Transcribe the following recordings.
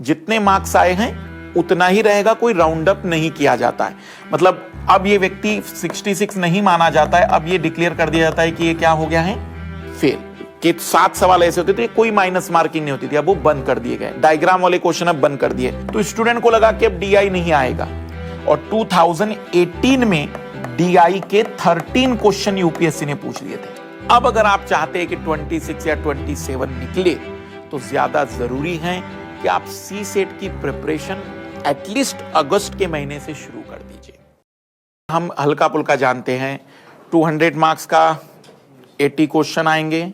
जितने मार्क्स आए हैं उतना ही रहेगा, कोई राउंड अप नहीं किया जाता है। मतलब अब ये व्यक्ति 66 नहीं माना जाता है, अब ये डिक्लेयर कर दिया जाता है कि ये क्या हो गया है, फेल। कि 7 सवाल ऐसे होते थे कोई माइनस मार्किंग नहीं होती थी, अब वो बंद कर दिए गए। डायग्राम वाले क्वेश्चन अब बंद कर दिए, तो स्टूडेंट को लगा कि अब डीआई नहीं आएगा। और 2018 में डीआई के 13 क्वेश्चन यूपीएससी ने पूछ लिए थे। अब अगर आप चाहते हैं कि 26 या 27 निकले तो ज्यादा जरूरी है कि आप सी सेट की प्रिपरेशन एटलीस्ट अगस्त के महीने से शुरू कर दीजिए। हम हल्का पुल्का जानते हैं 200 मार्क्स का 80 क्वेश्चन आएंगे।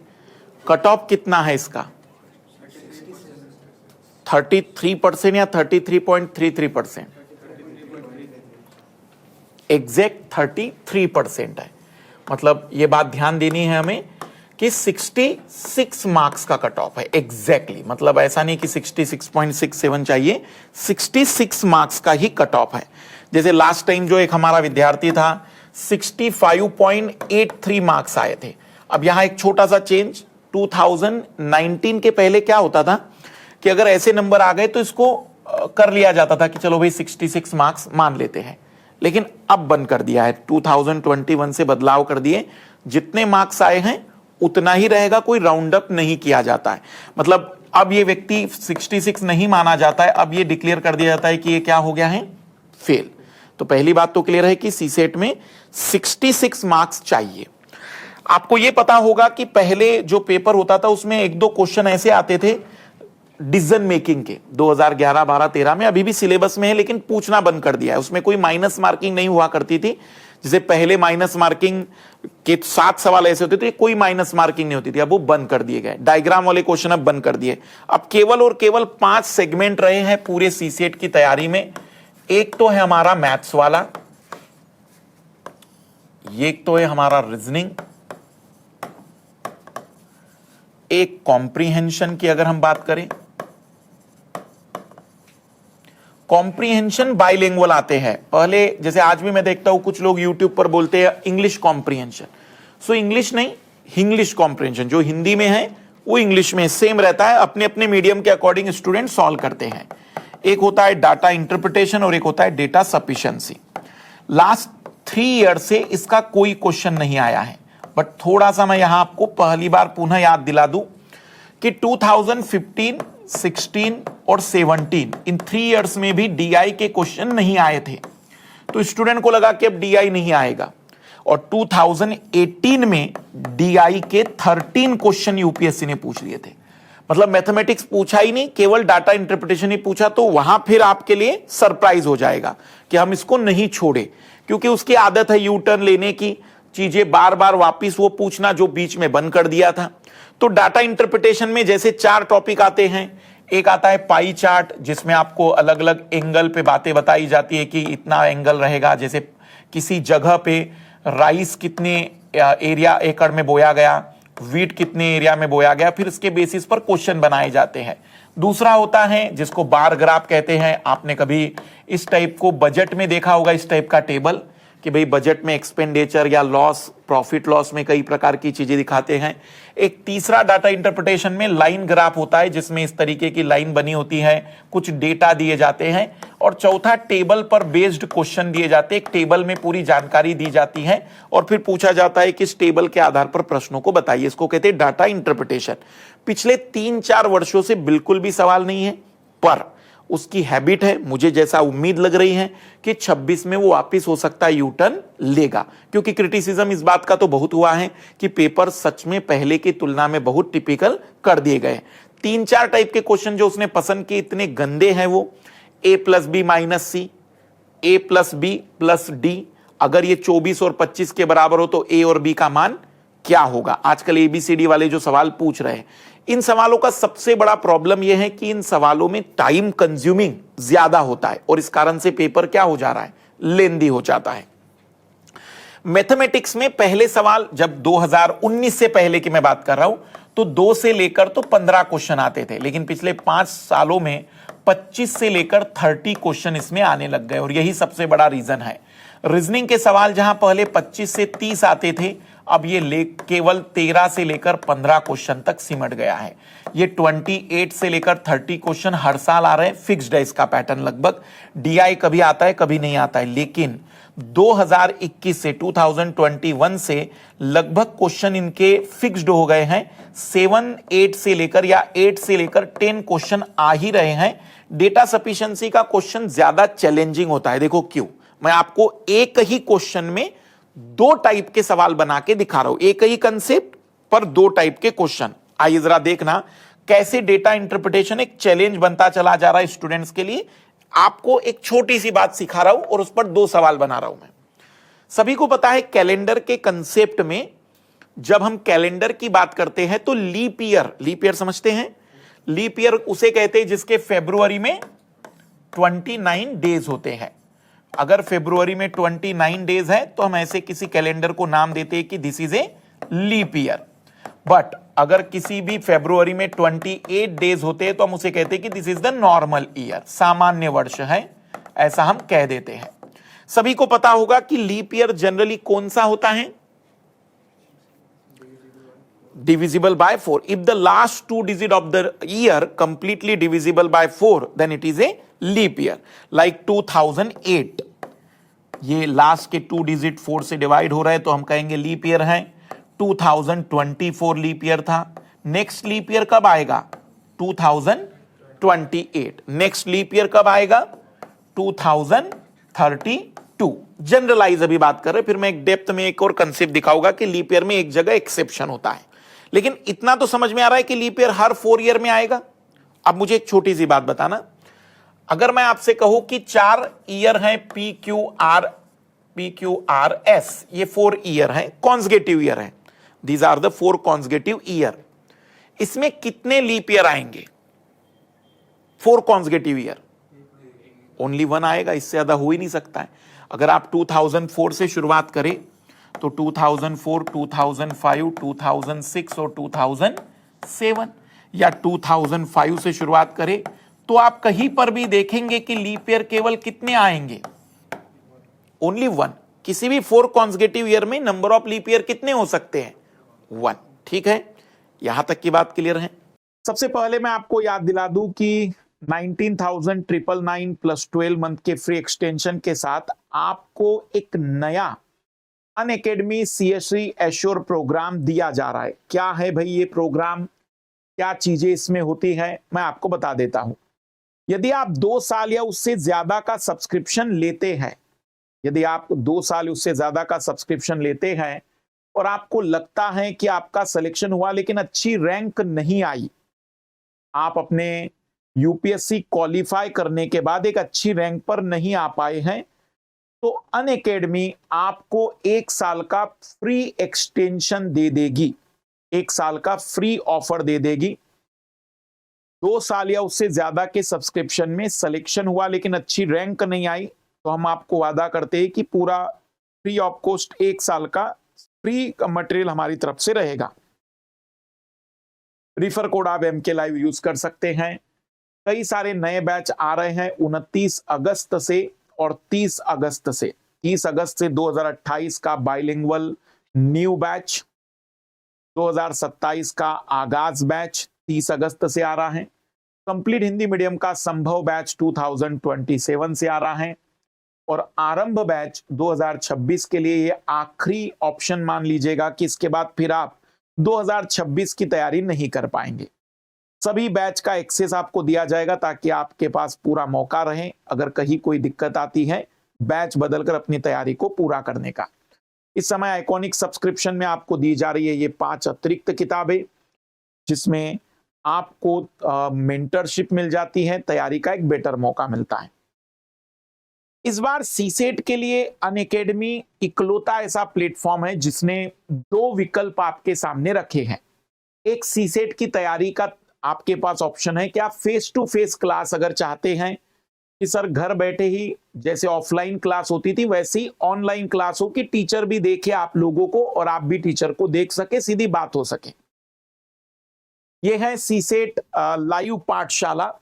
कट ऑफ कितना है इसका, 33% या 33.33%? एग्जैक्ट 33% है। मतलब ये बात ध्यान देनी है हमें कि 66 मार्क्स का कट ऑफ है एग्जैक्टली। मतलब ऐसा नहीं कि 66.67 चाहिए, 66 मार्क्स का ही कट ऑफ है। जैसे लास्ट टाइम जो एक हमारा विद्यार्थी था 65.83 मार्क्स आए थे। अब यहां एक छोटा सा चेंज, 2019 के पहले क्या होता था कि अगर ऐसे नंबर आ गए तो इसको कर लिया जाता था कि चलो भाई 66 मार्क्स मान लेते हैं, लेकिन अब बंद कर दिया है। 2021 से बदलाव कर दिए, जितने मार्क्स आए हैं उतना ही रहेगा, कोई राउंड अप नहीं किया जाता है। मतलब अब ये व्यक्ति 66 नहीं माना जाता है, अब ये डिक्लेयर कर दिया जाता है कि ये क्या हो गया है, फेल। तो पहली बात तो क्लियर है कि सी सेट में 66 मार्क्स चाहिए। आपको यह पता होगा कि पहले जो पेपर होता था उसमें 1-2 क्वेश्चन ऐसे आते थे डिसीजन मेकिंग के, 2011, 12, 13 में, अभी भी सिलेबस में है लेकिन पूछना बंद कर दिया है। उसमें कोई माइनस मार्किंग नहीं हुआ करती थी। जैसे पहले माइनस मार्किंग के 7 सवाल ऐसे होते थे कोई माइनस मार्किंग नहीं होती थी, अब वो बंद कर दिए गए। डायग्राम वाले क्वेश्चन अब बंद कर दिए। अब केवल और केवल 5 सेगमेंट रहे हैं पूरे सी सेट की तैयारी में। एक तो है हमारा मैथ्स वाला, एक तो है हमारा रीजनिंग, एक कॉम्प्रीहेंशन की अगर हम बात करें, कॉम्प्रीहेंशन बाइलिंगुअल आते हैं। पहले जैसे आज भी मैं देखता हूं कुछ लोग यूट्यूब पर बोलते हैं इंग्लिश कॉम्प्रीहेंशन, सो इंग्लिश नहीं, इंग्लिश कॉम्प्रीहेंशन जो हिंदी में है वो इंग्लिश में सेम रहता है। अपने अपने मीडियम के अकॉर्डिंग स्टूडेंट सॉल्व करते हैं। एक होता है डाटा इंटरप्रिटेशन और एक होता है डेटा सफिशिएंसी। लास्ट 3 ईयर से इसका कोई क्वेश्चन नहीं आया है, बट थोड़ा सा मैं यहां आपको पहली बार पुनः याद दिला दूं कि 2015, 16 और 17 इन 3 इयर्स में भी डीआई के क्वेश्चन नहीं आए थे। तो स्टूडेंट को लगा कि अब डीआई नहीं आएगा, और 2018 में डीआई के 13 क्वेश्चन यूपीएससी ने पूछ लिए थे। मतलब मैथमेटिक्स पूछा ही नहीं, केवल डाटा इंटरप्रिटेशन ही पूछा। तो वहां फिर आपके लिए सरप्राइज हो जाएगा कि हम इसको नहीं छोड़े, क्योंकि उसकी आदत है यू टर्न लेने की, चीजें बार बार वापिस वो पूछना जो बीच में बंद कर दिया था। तो डाटा इंटरप्रिटेशन में जैसे 4 टॉपिक आते हैं। एक आता है पाई चार्ट, जिसमें आपको अलग अलग एंगल पे बातें बताई जाती है कि इतना एंगल रहेगा। जैसे किसी जगह पे राइस कितने एरिया एकड़ में बोया गया, वीट कितने एरिया में बोया गया, फिर इसके बेसिस पर क्वेश्चन बनाए जाते हैं। दूसरा होता है जिसको बार ग्राफ कहते हैं। आपने कभी इस टाइप को बजट में देखा होगा, इस टाइप का टेबल, कि भाई बजट में एक्सपेंडिचर या लॉस, प्रॉफिट लॉस में कई प्रकार की चीजें दिखाते हैं। एक तीसरा डाटा इंटरप्रिटेशन में लाइन ग्राफ होता है, जिसमें इस तरीके की लाइन बनी होती है, कुछ डेटा दिए जाते हैं। और चौथा टेबल पर बेस्ड क्वेश्चन दिए जाते हैं, एक टेबल में पूरी जानकारी दी जाती है और फिर पूछा जाता है कि इस टेबल के आधार पर प्रश्नों को बताइए। इसको कहते हैं डाटा इंटरप्रिटेशन। पिछले 3-4 वर्षों से बिल्कुल भी सवाल नहीं है, पर उसकी हैबिट है, मुझे जैसा उम्मीद लग रही है कि 26 में वो वापिस हो सकता है यू टर्न लेगा। क्योंकि क्रिटिसिज्म इस बात का तो बहुत हुआ है कि पेपर सच में पहले की तुलना में बहुत टिपिकल कर दिए गए। 3-4 टाइप के क्वेश्चन जो उसने पसंद किए इतने गंदे हैं वो, a+b-c, a+b+d। अगर ये 24 और 25 के बराबर हो तो a और b का मान क्या होगा। आजकल ABCD वाले जो सवाल पूछ रहे हैं, इन सवालों का सबसे बड़ा प्रॉब्लम यह है कि इन सवालों में टाइम कंज्यूमिंग ज्यादा होता है और इस कारण से पेपर क्या हो जा रहा है, लेंदी हो जाता है। मैथमेटिक्स में पहले सवाल जब 2019 से पहले की मैं बात कर रहा हूं तो 2 से लेकर तो 15 क्वेश्चन आते थे, लेकिन पिछले 5 सालों में 25 से लेकर 30 क्वेश्चन इसमें आने लग गए और यही सबसे बड़ा रीजन है। रीजनिंग के सवाल जहां पहले 25 से 30 आते थे, अब ये केवल 13 से लेकर 15 क्वेश्चन तक सिमट गया है। ये 28 से लेकर 30 क्वेश्चन हर साल आ रहे हैं, फिक्स्ड है इसका पैटर्न लगभग। डीआई कभी आता है कभी नहीं आता है, लेकिन 2021 से 2021 से लगभग क्वेश्चन इनके फिक्स्ड हो गए हैं। 7, 8 से लेकर या 8 से लेकर 10 क्वेश्चन आ ही रहे हैं। डेटा सफिशिएंसी का क्वेश्चन ज्यादा चैलेंजिंग होता है। देखो क्यों, मैं आपको एक ही क्वेश्चन में 2 टाइप के सवाल बना के दिखा रहा हूं, एक ही कंसेप्ट पर 2 टाइप के क्वेश्चन। आइए जरा देखना कैसे डेटा इंटरप्रिटेशन एक चैलेंज बनता चला जा रहा है स्टूडेंट्स के लिए। आपको एक छोटी सी बात सिखा रहा हूं और उस पर 2 सवाल बना रहा हूं मैं। सभी को पता है कैलेंडर के कंसेप्ट में जब हम कैलेंडर की बात करते हैं तो लीप ईयर समझते हैं। लीप ईयर उसे कहते हैं जिसके फरवरी में 29 डेज होते हैं। अगर फरवरी में 29 डेज है तो हम ऐसे किसी कैलेंडर को नाम देते हैं कि this is a leap year. But अगर किसी भी फरवरी में 28 डेज होते हैं तो हम उसे कहते हैं कि this is the normal year, सामान्य वर्ष है, ऐसा हम कह देते हैं। सभी को पता होगा कि लीप ईयर जनरली कौन सा होता है, divisible by 4. If the last 2 digit of the year completely divisible by 4, then it is a leap year. Like 2008, ये लास्ट के 2 डिजिट 4 से डिवाइड हो रहे हैं तो हम कहेंगे लीप ईयर है। 2024 लीप ईयर था। नेक्स्ट लीप ईयर कब आएगा, 2028। नेक्स्ट लीप ईयर कब आएगा, 2032। जनरलाइज अभी बात कर रहे हैं, फिर मैं एक डेप्थ में एक और कंसेप्ट दिखाऊंगा कि लीप ईयर में एक जगह एक्सेप्शन होता है। लेकिन इतना तो समझ में आ रहा है कि लीप ईयर हर 4 ईयर में आएगा। अब मुझे एक छोटी सी बात बताना, अगर मैं आपसे कहूं कि 4 ईयर है PQRS, ये 4 ईयर है, कॉन्सेक्यूटिव ईयर है, these are the 4 consecutive year, इसमें कितने लीप ईयर आएंगे? 4 कॉन्सेक्यूटिव ईयर, ओनली 1 आएगा, इससे ज्यादा हो ही नहीं सकता है। अगर आप 2004 से शुरुआत करें तो 2004, 2005, 2006 और 2007, या 2005 से शुरुआत करें तो आप कहीं पर भी देखेंगे कि लीप ईयर केवल कितने आएंगे, ओनली 1। किसी भी 4 कॉन्सेक्यूटिव ईयर में नंबर ऑफ लीप ईयर कितने हो सकते हैं, 1। ठीक है, यहां तक की बात क्लियर है। सबसे पहले मैं आपको याद दिला दूं कि 19,999 प्लस 12 मंथ के फ्री एक्सटेंशन के साथ आपको एक नया अनअकैडमी CSE एश्योर प्रोग्राम दिया जा रहा है। क्या है भाई ये प्रोग्राम, क्या चीजें इसमें होती है, मैं आपको बता देता हूं। यदि आप 2 साल या उससे ज्यादा का सब्सक्रिप्शन लेते हैं, यदि आप 2 साल उससे ज्यादा का सब्सक्रिप्शन लेते हैं और आपको लगता है कि आपका सिलेक्शन हुआ लेकिन अच्छी रैंक नहीं आई, आप अपने UPSC क्वालिफाई करने के बाद एक अच्छी रैंक पर नहीं आ पाए हैं, तो अनअकैडमी आपको 1 साल का फ्री एक्सटेंशन दे देगी, 1 साल का फ्री ऑफर दे देगी। 2 साल या उससे ज्यादा के सब्सक्रिप्शन में सिलेक्शन हुआ लेकिन अच्छी रैंक नहीं आई तो हम आपको वादा करते हैं कि पूरा फ्री ऑफ कॉस्ट 1 साल का फ्री मटेरियल हमारी तरफ से रहेगा। रिफर कोड आप MK लाइव यूज कर सकते हैं। कई सारे नए बैच आ रहे हैं 29 अगस्त से और 30 अगस्त से। 30 अगस्त से 2028 का बाइलिंगुअल न्यू बैच, 2027 का आगाज बैच 30 अगस्त से आ रहा है। कंप्लीट हिंदी मीडियम का संभव बैच 2027 से आ रहा है और आरंभ बैच 2026 के लिए ये आखिरी ऑप्शन मान लीजिएगा कि इसके बाद फिर आप 2026 की तैयारी नहीं कर पाएंगे। सभी बैच का एक्सेस आपको दिया जाएगा ताकि आपके पास पूरा मौका रहे अगर कहीं कोई दिक्कत आती है बैच बदलकर अपनी तैयारी को पूरा करने का। इस समय आइकॉनिक सब्सक्रिप्शन में आपको दी जा रही है ये 5 अतिरिक्त किताबें, जिसमें आपको मेंटरशिप मिल जाती है, तैयारी का एक बेटर मौका मिलता है। इस बार सीसेट के लिए अनअकैडमी इकलौता ऐसा प्लेटफॉर्म है जिसने 2 विकल्प आपके सामने रखे हैं। एक सीसेट की तैयारी का आपके पास ऑप्शन है कि आप फेस टू फेस क्लास अगर चाहते हैं कि सर घर बैठे ही जैसे ऑफलाइन क्लास होती थी वैसी ऑनलाइन क्लास हो कि टीचर भी देखे आप लोगों को और आप भी टीचर को देख सके, सीधी बात हो सके। यह है सीसेट लाइव पाठशाला।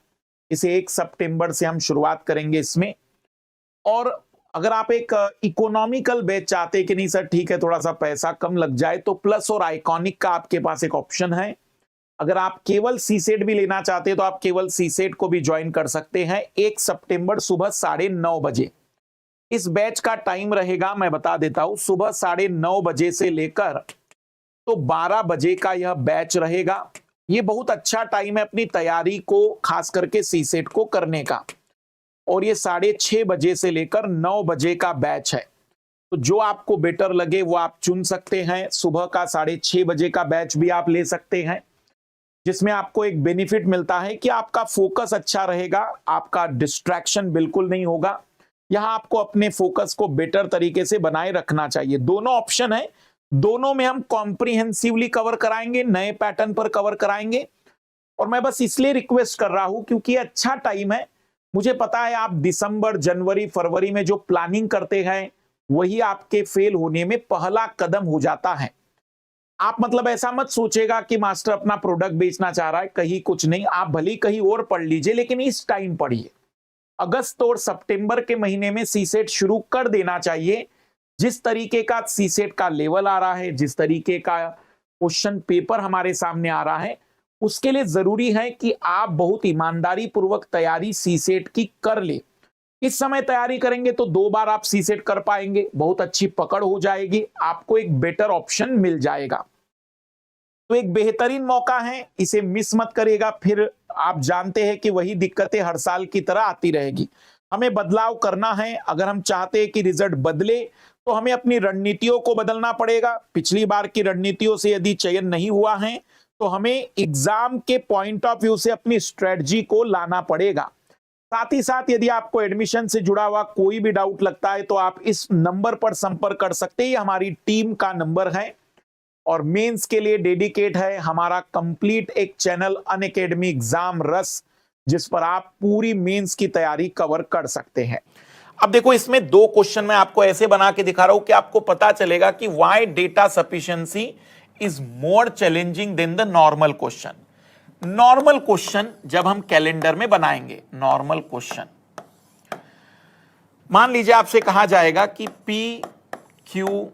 इसे 1 सितंबर से हम शुरुआत करेंगे इसमें। और अगर आप एक इकोनॉमिकल बैच चाहते हैं कि नहीं सर ठीक है थोड़ा सा पैसा कम लग जाए, तो प्लस और आइकॉनिक का आपके पास एक ऑप्शन है। अगर आप केवल सीसेट भी लेना चाहते हैं तो आप केवल सीसेट को भी ज्वाइन कर सकते हैं 1 सितंबर सुबह 9:30 बजे। इस बैच का टाइम रहेगा, मैं बता देता हूं, सुबह 9:30 बजे से लेकर तो 12 बजे का यह बैच रहेगा। ये बहुत अच्छा टाइम है अपनी तैयारी को, खास करके सीसेट को करने का। और ये 6:30 बजे से लेकर 9 बजे का बैच है। तो जो आपको बेटर लगे वो आप चुन सकते हैं। सुबह का 6:30 बजे का बैच भी आप ले सकते हैं, जिसमें आपको एक बेनिफिट मिलता है कि आपका फोकस अच्छा रहेगा, आपका डिस्ट्रैक्शन बिल्कुल नहीं होगा। यहां आपको अपने फोकस को बेटर तरीके से बनाए रखना चाहिए। दोनों ऑप्शन है, दोनों में हम कॉम्प्रिहेंसिवली कवर कराएंगे, नए पैटर्न पर कवर कराएंगे। और मैं बस इसलिए रिक्वेस्ट कर रहा हूं क्योंकि अच्छा टाइम है। मुझे पता है आप दिसंबर, जनवरी, फरवरी में जो प्लानिंग करते हैं वही आपके फेल होने में पहला कदम हो जाता है। आप मतलब ऐसा मत सोचेगा कि मास्टर अपना प्रोडक्ट बेचना चाह रहा है, कहीं कुछ नहीं। आप भले कहीं और पढ़ लीजिए, लेकिन इस टाइम पढ़िए। अगस्त और सितंबर के महीने में सीसेट शुरू कर देना चाहिए। जिस तरीके का सीसेट का लेवल आ रहा है, जिस तरीके का क्वेश्चन पेपर हमारे सामने आ रहा है, उसके लिए जरूरी है कि आप बहुत ईमानदारी पूर्वक तैयारी सीसेट की कर ले। इस समय तैयारी करेंगे तो 2 बार आप सीसेट कर पाएंगे, बहुत अच्छी पकड़ हो जाएगी, आपको एक बेटर ऑप्शन मिल जाएगा। तो एक बेहतरीन मौका है, इसे मिस मत करिएगा। फिर आप जानते हैं कि वही दिक्कतें हर साल की तरह आती रहेगी। हमें बदलाव करना है। अगर हम चाहते हैं कि रिजल्ट बदले तो हमें अपनी रणनीतियों को बदलना पड़ेगा। पिछली बार की रणनीतियों से यदि चयन नहीं हुआ है तो हमें एग्जाम के पॉइंट ऑफ व्यू से अपनी स्ट्रेटजी को लाना पड़ेगा। साथ ही साथ यदि आपको एडमिशन से जुड़ा हुआ कोई भी डाउट लगता है तो आप इस नंबर पर संपर्क कर सकते हैं। ये हमारी टीम का नंबर है और मेंस के लिए डेडिकेट है हमारा कंप्लीट एक चैनल अनअकैडमी एग्जाम रस, जिस पर आप पूरी मेंस की तैयारी कवर कर सकते हैं। अब देखो, इसमें 2 क्वेश्चन मैं आपको ऐसे बना के दिखा रहा हूं कि आपको पता चलेगा कि why data sufficiency is more challenging than the normal question. Normal question जब हम कैलेंडर में बनाएंगे, नॉर्मल क्वेश्चन मान लीजिए आपसे कहा जाएगा कि PQRS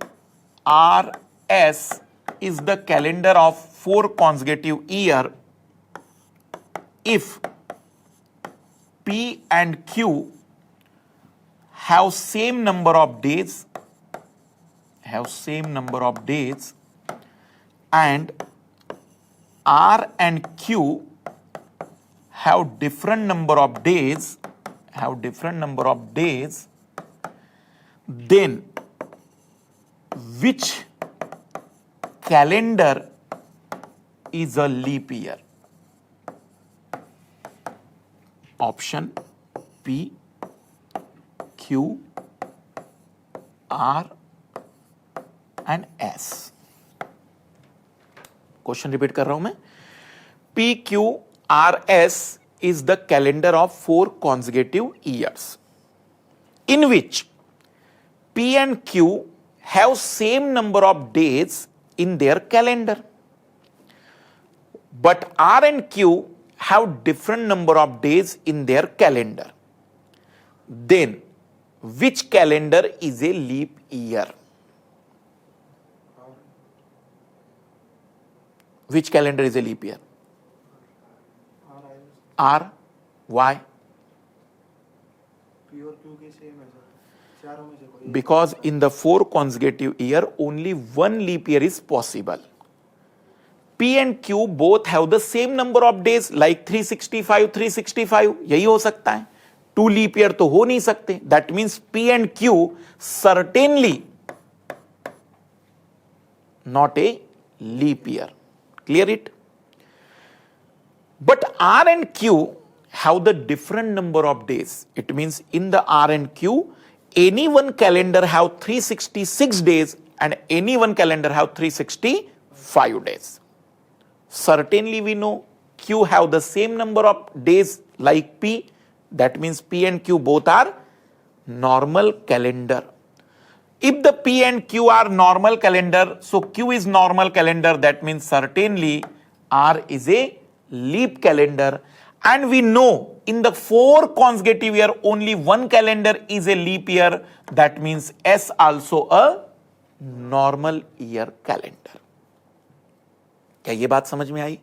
is the calendar of 4 consecutive year if P and Q have same number of days and R and Q have different number of days, then which calendar is a leap year? Option P, Q, R and S. Question repeat कर रहा हूं मैं। PQRS is the calendar of 4 consecutive years in which P and Q have same number of days in their calendar, but R and Q have different number of days in their calendar. Then which calendar is a leap year? Which calendar is a leap year? R. Why? Because in the 4 consecutive year only one leap year is possible. P and Q both have the same number of days like 365 यही हो सकता है। 2 leap year तो हो नहीं सकते। That means P and Q certainly not a leap year. Clear it? But R and Q have the different number of days. It means in the R and Q, any one calendar have 366 days and any one calendar have 365 days. Certainly we know Q have the same number of days like P. That means P and Q both are normal calendar. If the P and Q are normal calendar, so Q is normal calendar, that means certainly R is a leap calendar. And we know in the 4 consecutive year only one calendar is a leap year, that means S also a normal year calendar. क्या ये बात समझ में आई?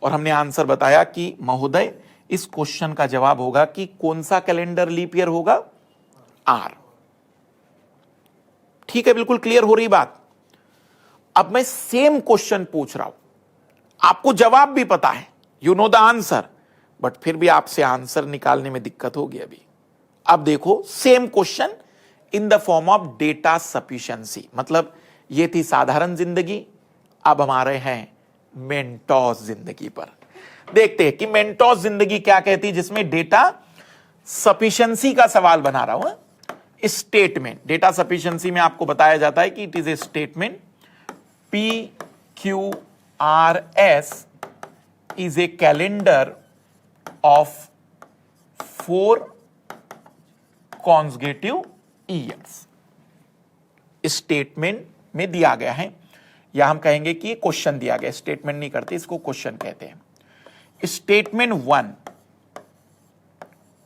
और हमने answer बताया कि महोदय इस क्वेश्चन का जवाब होगा कि कौन सा कैलेंडर लीप ईयर होगा, आर। ठीक है, बिल्कुल क्लियर हो रही बात। अब मैं सेम क्वेश्चन पूछ रहा हूं, आपको जवाब भी पता है, you know the answer, but फिर भी आपसे आंसर निकालने में दिक्कत होगी अभी। अब देखो same question in the form of data sufficiency, मतलब ये थी साधारण जिंदगी, अब हमारे हैं मेंटोस जिंदगी पर। देखते हैं कि मेंटोस जिंदगी क्या कहती है, जिसमें डेटा सफिशिएंसी का सवाल बना रहा हूं। स्टेटमेंट, डेटा सफिशिएंसी में आपको बताया जाता है कि it is a statement PQRS is a calendar of 4 consecutive years। Statement में दिया गया है, या हम कहेंगे कि ये क्वेश्चन दिया गया, स्टेटमेंट नहीं करते, इसको क्वेश्चन कहते हैं। Statement 1,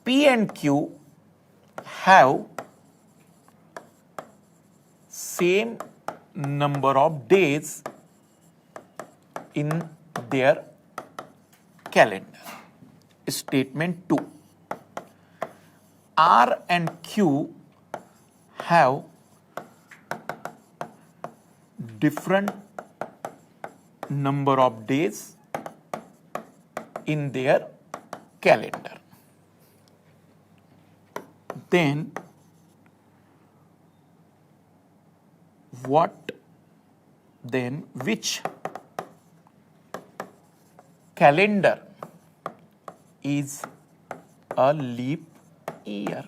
P and Q have same number of days in their calendar। Statement 2, R and Q have different number of days in their calendar। Then which calendar is a leap year।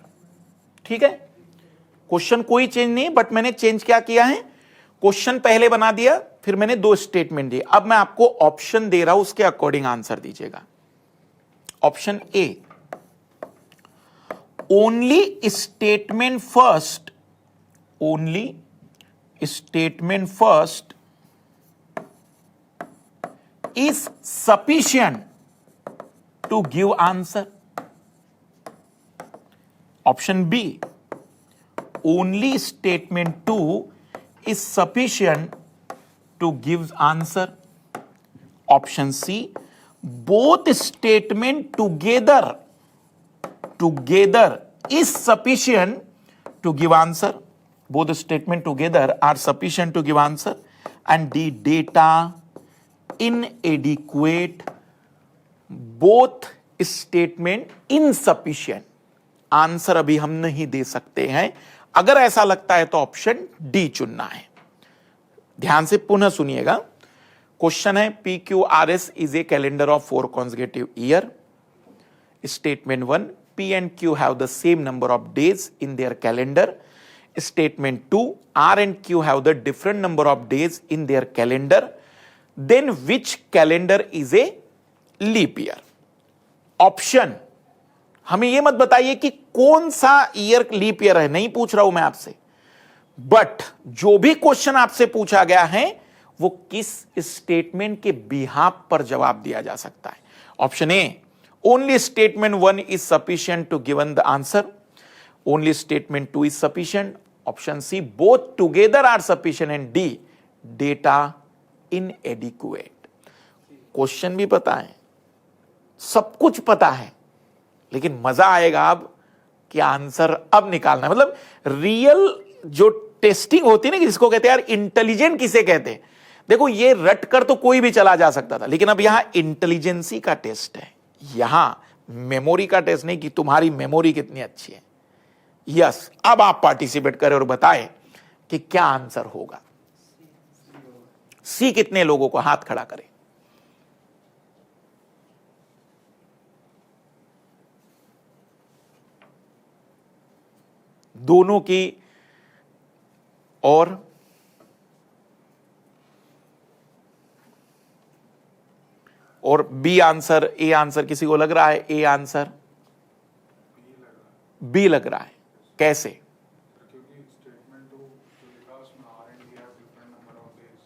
ठीक है, question कोई change नहीं, but मैंने change क्या किया है, question पहले बना दिया, फिर मैंने 2 स्टेटमेंट दिए। अब मैं आपको ऑप्शन दे रहा हूं, उसके अकॉर्डिंग आंसर दीजिएगा। Option A, only statement first, only statement first is sufficient to give answer। Option B, only statement 2 is sufficient to give answer। Option C, both statement together is sufficient to give answer। Both statement together are sufficient to give answer। And D, data inadequate, both statement insufficient। Answer अभी हम नहीं दे सकते हैं, अगर ऐसा लगता है तो ऑप्शन डी चुनना है। ध्यान से पुनः सुनिएगा, क्वेश्चन है PQRS is a calendar of 4 consecutive year। Statement 1, P and Q have the same number of days in their calendar। Statement 2, R and Q have the different number of days in their calendar। Then which calendar is a leap year। Option, हमें यह मत बताइए कि कौन सा year leap year है, नहीं पूछ रहा हूं मैं आपसे, बट जो भी क्वेश्चन आपसे पूछा गया है वो किस स्टेटमेंट के बिहाफ पर जवाब दिया जा सकता है। Option A, only statement 1 is sufficient to given the answer. Only statement 2 is sufficient। Option C, both together are sufficient। And D, data inadequate। Question भी पता है, सब कुछ पता है, लेकिन मजा आएगा अब कि आंसर अब निकालना है। मतलब रियल जो टेस्टिंग होती है ना, जिसको कहते हैं यार इंटेलिजेंट किसे कहते हैं। देखो ये रट कर तो कोई भी चला जा सकता था, लेकिन अब यहां इंटेलिजेंसी का टेस्ट है, यहां मेमोरी का टेस्ट नहीं कि तुम्हारी मेमोरी कितनी अच्छी है। यस, अब आप पार्टिसिपेट करें और बताएं कि क्या आंसर होगा। सी कितने लोगों को, हाथ खड़ा करें। दोनों की, और बी आंसर, ए आंसर किसी को लग रहा है? ए आंसर बी लग रहा है। कैसे? क्योंकि स्टेटमेंट जो लिखा उसमें R and D have different number of days,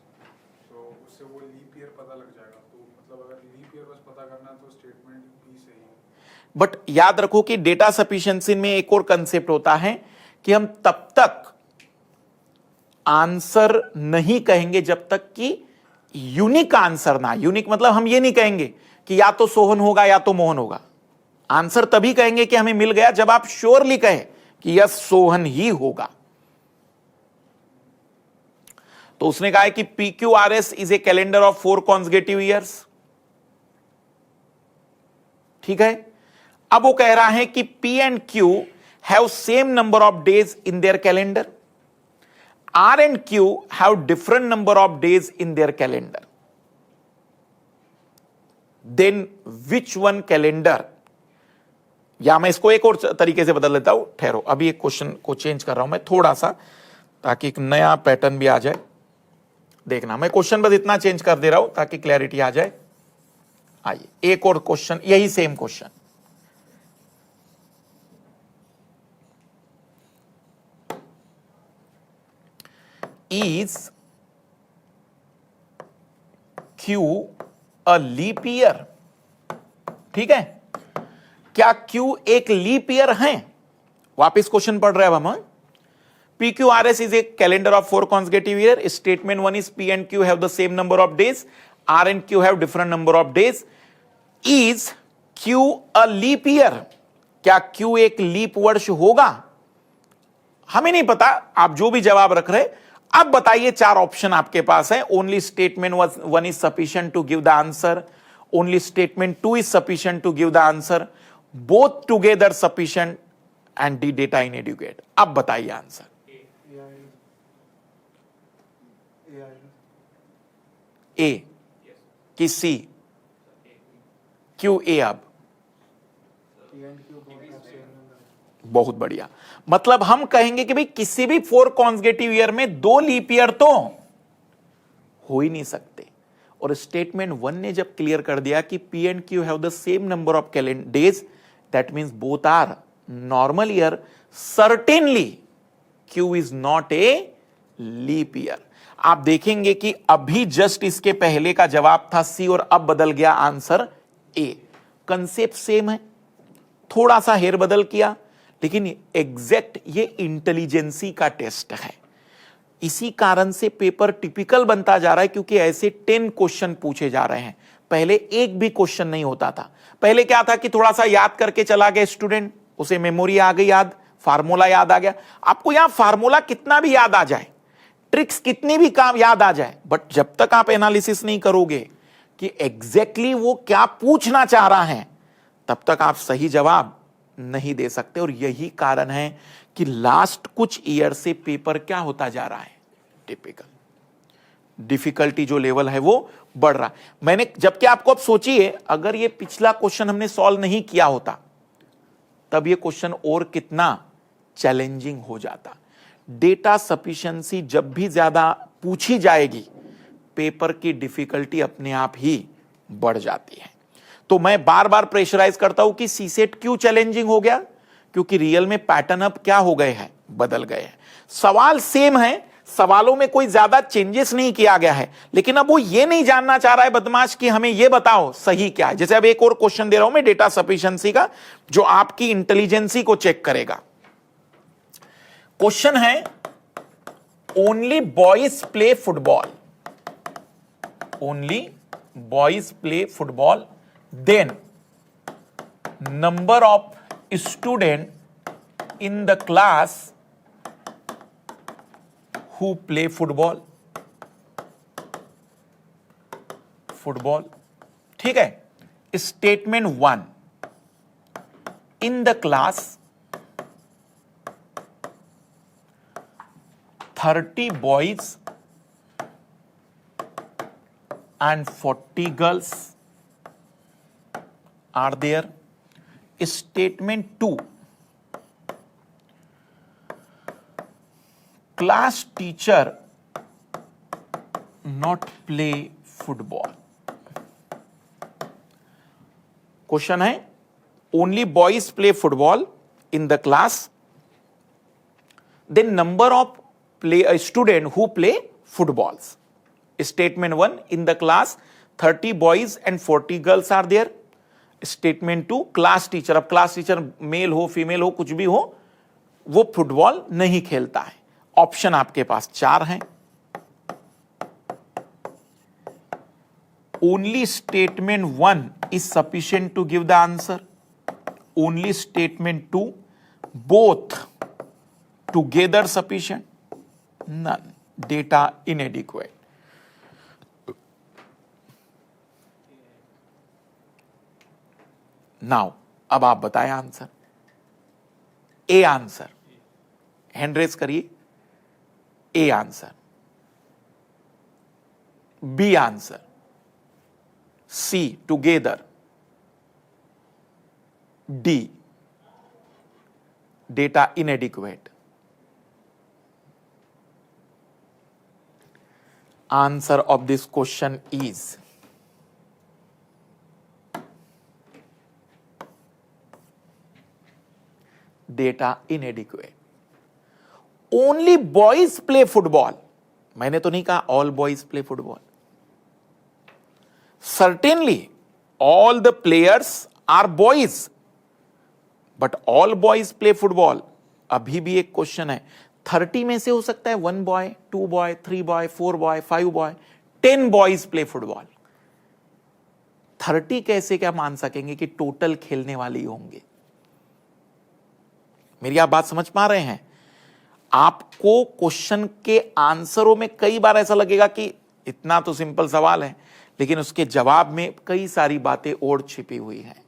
तो उससे वो लीप ईयर पता लग जाएगा। तो मतलब अगर लीप ईयर बस पता करना है तो स्टेटमेंट बी सही है। बट याद रखो कि डेटा सफिशिएंसी में एक और कंसेप्ट होता है कि हम तब तक आंसर नहीं कहेंगे जब तक कि यूनिक आंसर ना। यूनिक मतलब हम ये नहीं कहेंगे कि या तो सोहन होगा या तो मोहन होगा। आंसर तभी कहेंगे कि हमें मिल गया जब आप श्योरली कहे कि यस सोहन ही होगा। तो उसने कहा है कि PQRS is a calendar of 4 consecutive years. ठीक है, अब वो कह रहा है कि P and Q have same number of days in their calendar, R and Q have different number of days in their calendar, then which one calendar, या मैं इसको एक और तरीके से बदल लेता हूं, ठहरो अभी एक क्वेश्चन को चेंज कर रहा हूं मैं थोड़ा सा, ताकि एक नया पैटर्न भी आ जाए। देखना, मैं क्वेश्चन बस इतना चेंज कर दे रहा हूं ताकि क्लैरिटी आ जाए। आइए एक और क्वेश्चन, यही same question, is Q a leap year. ठीक है, क्या Q एक लीप ईयर है? वापिस क्वेश्चन पढ़ रहे हैं अब हम। PQRS is a calendar of 4 consecutive years. Statement 1 is P and Q have the same number of days. R and Q have different number of days. Is Q a leap year? क्या Q एक leap वर्ष होगा? हमें नहीं पता, आप जो भी जवाब रख रहे। अब बताइए, 4 ऑप्शन आपके पास है। Only statement 1 is sufficient to give the answer. Only statement 2 is sufficient to give the answer. Both together sufficient and D data inadequate. अब बताइए आंसर। ए कि सी? क्यों ए? अब बहुत बढ़िया, मतलब हम कहेंगे कि भाई किसी भी 4 कॉन्सेक्यूटिव ईयर में 2 लीप ईयर तो हो ही नहीं सकते। और स्टेटमेंट 1 ने जब क्लियर कर दिया कि P and Q have the same number of calendar days, that means both are normal year, certainly Q is not a leap year. आप देखेंगे कि अभी जस्ट इसके पहले का जवाब था सी और अब बदल गया आंसर ए। कंसेप्ट सेम है, थोड़ा सा हेर बदल किया, लेकिन एग्जैक्ट ये इंटेलिजेंसी का टेस्ट है। इसी कारण से पेपर टिपिकल बनता जा रहा है, क्योंकि ऐसे 10 क्वेश्चन पूछे जा रहे हैं। पहले एक भी क्वेश्चन नहीं होता था। पहले क्या था कि थोड़ा सा याद करके चला गया स्टूडेंट, उसे मेमोरी आ गई याद, फार्मूला याद आ गया। आपको यहां फार्मूला कितना भी याद आ जाए, ट्रिक्स कितनी भी काम याद आ जाए, बट जब तक आप एनालिसिस नहीं करोगे कि एग्जैक्टली वो क्या पूछना चाह रहा है, तब तक आप सही जवाब नहीं दे सकते। और यही कारण है कि लास्ट कुछ ईयर से पेपर क्या होता जा रहा है, टिपिकल। डिफिकल्टी जो लेवल है वो बढ़ रहा है। मैंने जबकि आपको अब सोचिए, अगर ये पिछला क्वेश्चन हमने सॉल्व नहीं किया होता, तब ये क्वेश्चन और कितना चैलेंजिंग हो जाता। डेटा सफिशिएंसी जब भी ज्यादा पूछी जाएगी, पेपर की डिफिकल्टी अपने आप ही बढ़ जाती है। तो मैं बार बार प्रेशराइज करता हूं कि सीसेट क्यों चैलेंजिंग हो गया, क्योंकि रियल में पैटर्न अब क्या हो गए हैं, बदल गए हैं। सवाल सेम है, सवालों में कोई ज्यादा चेंजेस नहीं किया गया है, लेकिन अब वो ये नहीं जानना चाह रहा है बदमाश कि हमें ये बताओ सही क्या है। जैसे अब एक और क्वेश्चन दे रहा हूं मैं डेटा सफिशिएंसी का, जो आपकी इंटेलिजेंसी को चेक करेगा। क्वेश्चन है, only boys play football, only boys play football, then number of student in the class who play football, football. ठीक है, statement 1, in the class 30 boys and 40 girls are there. Statement 2, class teacher not play football. Question है, only boys play football in the class, then number of play student who play footballs. Statement 1, in the class 30 boys and 40 girls are there. Statement 2, class teacher, अब class teacher male हो female हो कुछ भी हो, वो football नहीं खेलता है। ऑप्शन आपके पास 4 हैं। only statement 1 is sufficient to give the answer. Only statement 2, both together sufficient? None. Data inadequate. Now अब आप बताएं answer. A answer, hand raise करिए. A answer, B answer, C together, D data inadequate. Answer of this question is data inadequate. Only boys play football. मैंने तो नहीं कहा all boys play football. Certainly all the players are boys, but all boys play football. अभी भी एक question है, 30 में से हो सकता है 1 boy, 2 boy, 3 boy, 4 boy, 5 boy, 10 boys play football. 30 कैसे क्या मान सकेंगे कि टोटल खेलने वाले ही होंगे? मेरी आप बात समझ पा रहे हैं? आपको क्वेश्चन के आंसरों में कई बार ऐसा लगेगा कि इतना तो सिंपल सवाल है, लेकिन उसके जवाब में कई सारी बातें और छिपी हुई हैं.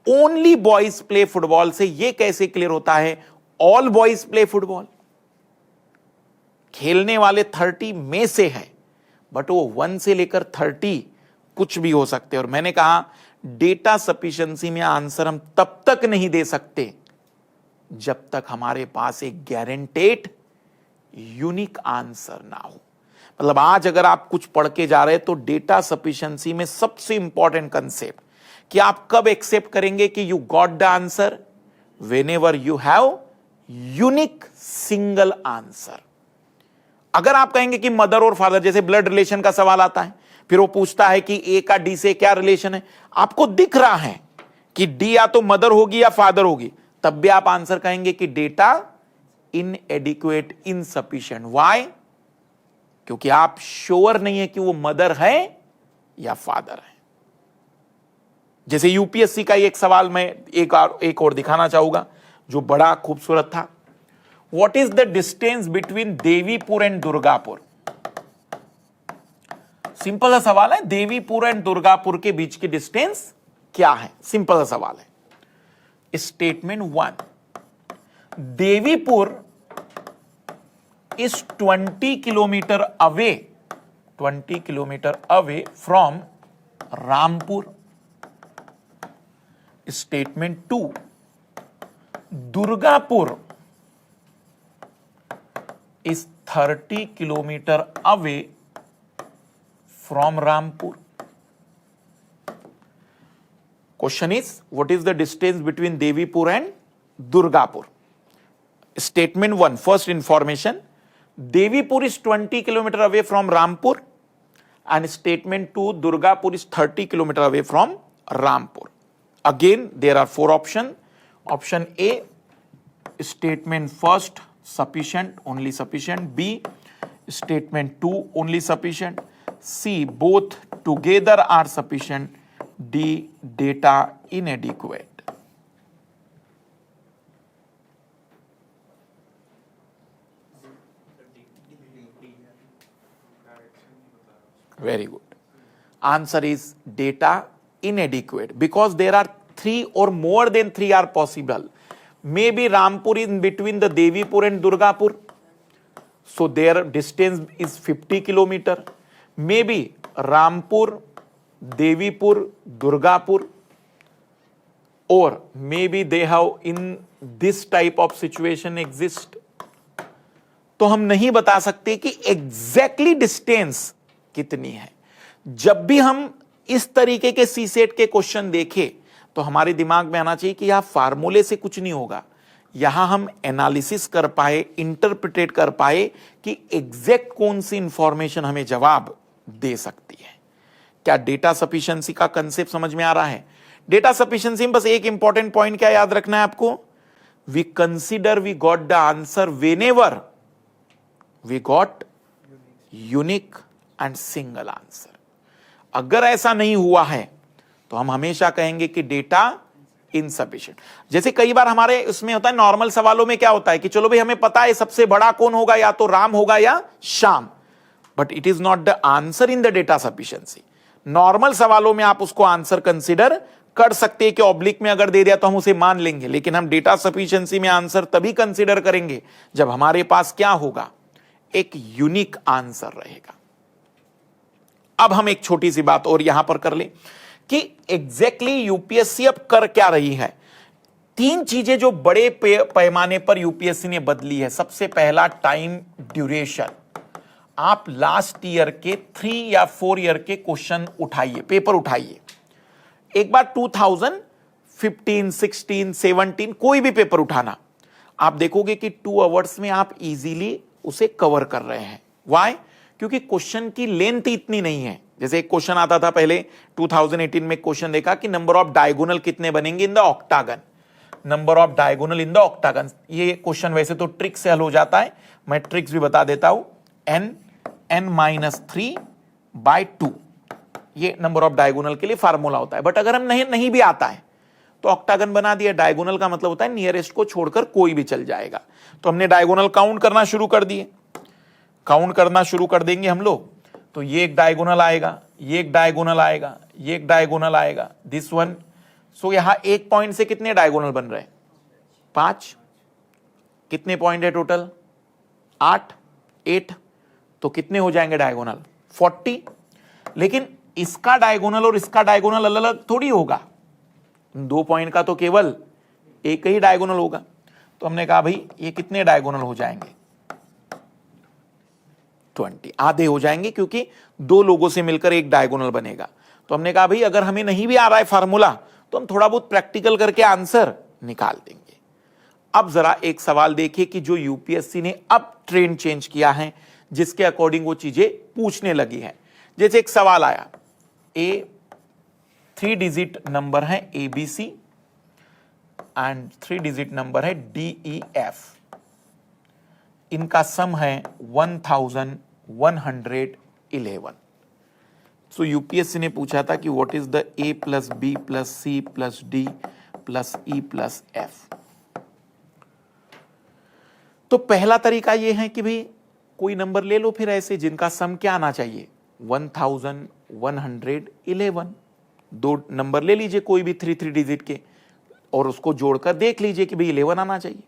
ओनली बॉयज प्ले फुटबॉल से यह कैसे क्लियर होता है ऑल बॉयज प्ले फुटबॉल? खेलने वाले 30 में से है, बट वो 1 से लेकर 30 कुछ भी हो सकते हैं. और मैंने कहा डेटा सफिशिएंसी में आंसर हम तब तक नहीं दे सकते जब तक हमारे पास एक गारंटेड यूनिक आंसर ना हो. मतलब आज अगर आप कुछ पढ़ के जा रहे हैं तो डेटा सफिशिएंसी में सबसे इंपॉर्टेंट कंसेप्ट कि आप कब एक्सेप्ट करेंगे कि you got the answer, whenever you have unique single answer. अगर आप कहेंगे कि मदर और फादर, जैसे ब्लड रिलेशन का सवाल आता है, फिर वो पूछता है कि ए का डी से क्या रिलेशन है, आपको दिख रहा है कि डी या तो मदर होगी या फादर होगी, तब भी आप आंसर कहेंगे कि डेटा इनएडिक्वेट, इनसफिशिएंट. व्हाई? क्योंकि आप श्योर नहीं है कि वो मदर है या फादर है. जैसे यूपीएससी का एक सवाल मैं एक और दिखाना चाहूंगा जो बड़ा खूबसूरत था. What is the distance between Devipur and Durgapur? Simple सा सवाल है, देवीपुर एंड दुर्गापुर के बीच की डिस्टेंस क्या है? सिंपल सा सवाल है. Statement 1, Devipur is 20 kilometre away, 20 kilometre away from Rampur. Statement 2, Durgapur is 30 kilometer away from Rampur. Question is, what is the distance between Devipur and Durgapur? Statement 1, first information, Devipur is 20 kilometer away from Rampur, and statement 2, Durgapur is 30 kilometer away from Rampur. Again, there are 4 options. Option A, statement first, sufficient, only sufficient. B, statement 2, only sufficient. C, both together are sufficient. D, data inadequate. Very good. Answer is data inadequate, because there are 3 or more than 3 are possible. Maybe Rampur is in between the Devipur and Durgapur, so their distance is 50 kilometer. Maybe Rampur, Devipur, Durgapur, or maybe they have in this type of situation exist. तो हम नहीं बता सकते कि exactly distance कितनी है. जब भी हम इस तरीके के सीसेट के क्वेश्चन देखें तो हमारे दिमाग में आना चाहिए कि यहां फार्मूले से कुछ नहीं होगा, यहां हम एनालिसिस कर पाए, इंटरप्रिटेट कर पाए कि एग्जैक्ट कौन सी इंफॉर्मेशन हमें जवाब दे सकती है. क्या डेटा सफिशिएंसी का कंसेप्ट समझ में आ रहा है? डेटा सफिशिएंसी में बस एक इंपॉर्टेंट पॉइंट क्या याद रखना है आपको, we consider we got the answer whenever we got unique and single answer. अगर ऐसा नहीं हुआ है तो हम हमेशा कहेंगे कि डेटा इनसफिशिएंट। जैसे कई बार हमारे उसमें होता है, नॉर्मल सवालों में क्या होता है कि चलो भाई हमें पता है सबसे बड़ा कौन होगा, या तो राम होगा या Shyam, but it is not the answer in the data sufficiency. Normal सवालों में आप उसको आंसर कंसीडर कर सकते हैं कि ऑब्लिक में अगर दे दिया तो हम उसे मान लेंगे, लेकिन हम डेटा सफिशिएंसी में आंसर तभी कंसीडर करेंगे जब हमारे पास क्या होगा, एक यूनिक आंसर रहेगा। अब हम एक छोटी सी बात और यहां पर कर ले कि एग्जैक्टली यूपीएससी अब कर क्या रही है। तीन चीजें जो बड़े पैमाने पर यूपीएससी ने बदली है। सबसे पहला, टाइम ड्यूरेशन। आप लास्ट ईयर के 3 या 4 ईयर के क्वेश्चन उठाइए, पेपर उठाइए, एक बार 2015, 16, 17 कोई भी पेपर उठाना, आप देखोगे कि 2 आवर्स में आप इजीली उसे कवर कर रहे हैं। व्हाई? क्योंकि क्वेश्चन की लेंथ इतनी नहीं है। जैसे एक क्वेश्चन आता था पहले 2018 में, क्वेश्चन देखा कि नंबर ऑफ डायगोनल कितने बनेंगे in the octagon, number of diagonal in the octagon. ये क्वेश्चन वैसे तो ट्रिक से हल हो जाता है, मैं ट्रिक्स भी बता देता हूं। n-3/2 ये नंबर ऑफ डायगोनल के लिए फार्मूला होता है। बट अगर हम नहीं भी आता है तो ऑक्टागन बना दिया। डायगोनल का मतलब होता है नियरेस्ट को छोड़कर कोई भी चल जाएगा। तो हमने डायगोनल काउंट करना शुरू कर दिए, काउंट करना शुरू कर देंगे हम लोग। तो ये एक डायगोनल आएगा, ये एक डायगोनल आएगा, ये एक डायगोनल आएगा, दिस वन। सो यहां एक पॉइंट से कितने डायगोनल बन रहे हैं? 5। कितने पॉइंट है टोटल? 8। तो कितने हो जाएंगे डायगोनल? 40। लेकिन इसका डायगोनल और इसका डायगोनल अलग अलग थोड़ी होगा, 2 पॉइंट का तो केवल एक ही डायगोनल होगा। तो हमने कहा भाई ये कितने डायगोनल हो जाएंगे? 20, आधे हो जाएंगे, क्योंकि 2 लोगों से मिलकर एक डायगोनल बनेगा। तो हमने कहा भाई अगर हमें नहीं भी आ रहा है फार्मूला तो हम थोड़ा बहुत प्रैक्टिकल करके आंसर निकाल देंगे। अब जरा एक सवाल देखिए कि जो यूपीएससी ने अब ट्रेंड चेंज किया है, जिसके अकॉर्डिंग वो चीजें पूछने लगी है। जैसे एक सवाल आया, 3 डिजिट नंबर है ABC एंड 3 डिजिट नंबर है DEF, इनका सम है 1111। सो यूपीएससी ने पूछा था कि what is the A + B + C + D + E + F। तो पहला तरीका यह है कि भाई कोई नंबर ले लो फिर ऐसे जिनका सम क्या आना चाहिए, 1111। 2 नंबर ले लीजिए कोई भी 3 डिजिट के और उसको जोड़कर देख लीजिए कि भाई 11 आना चाहिए।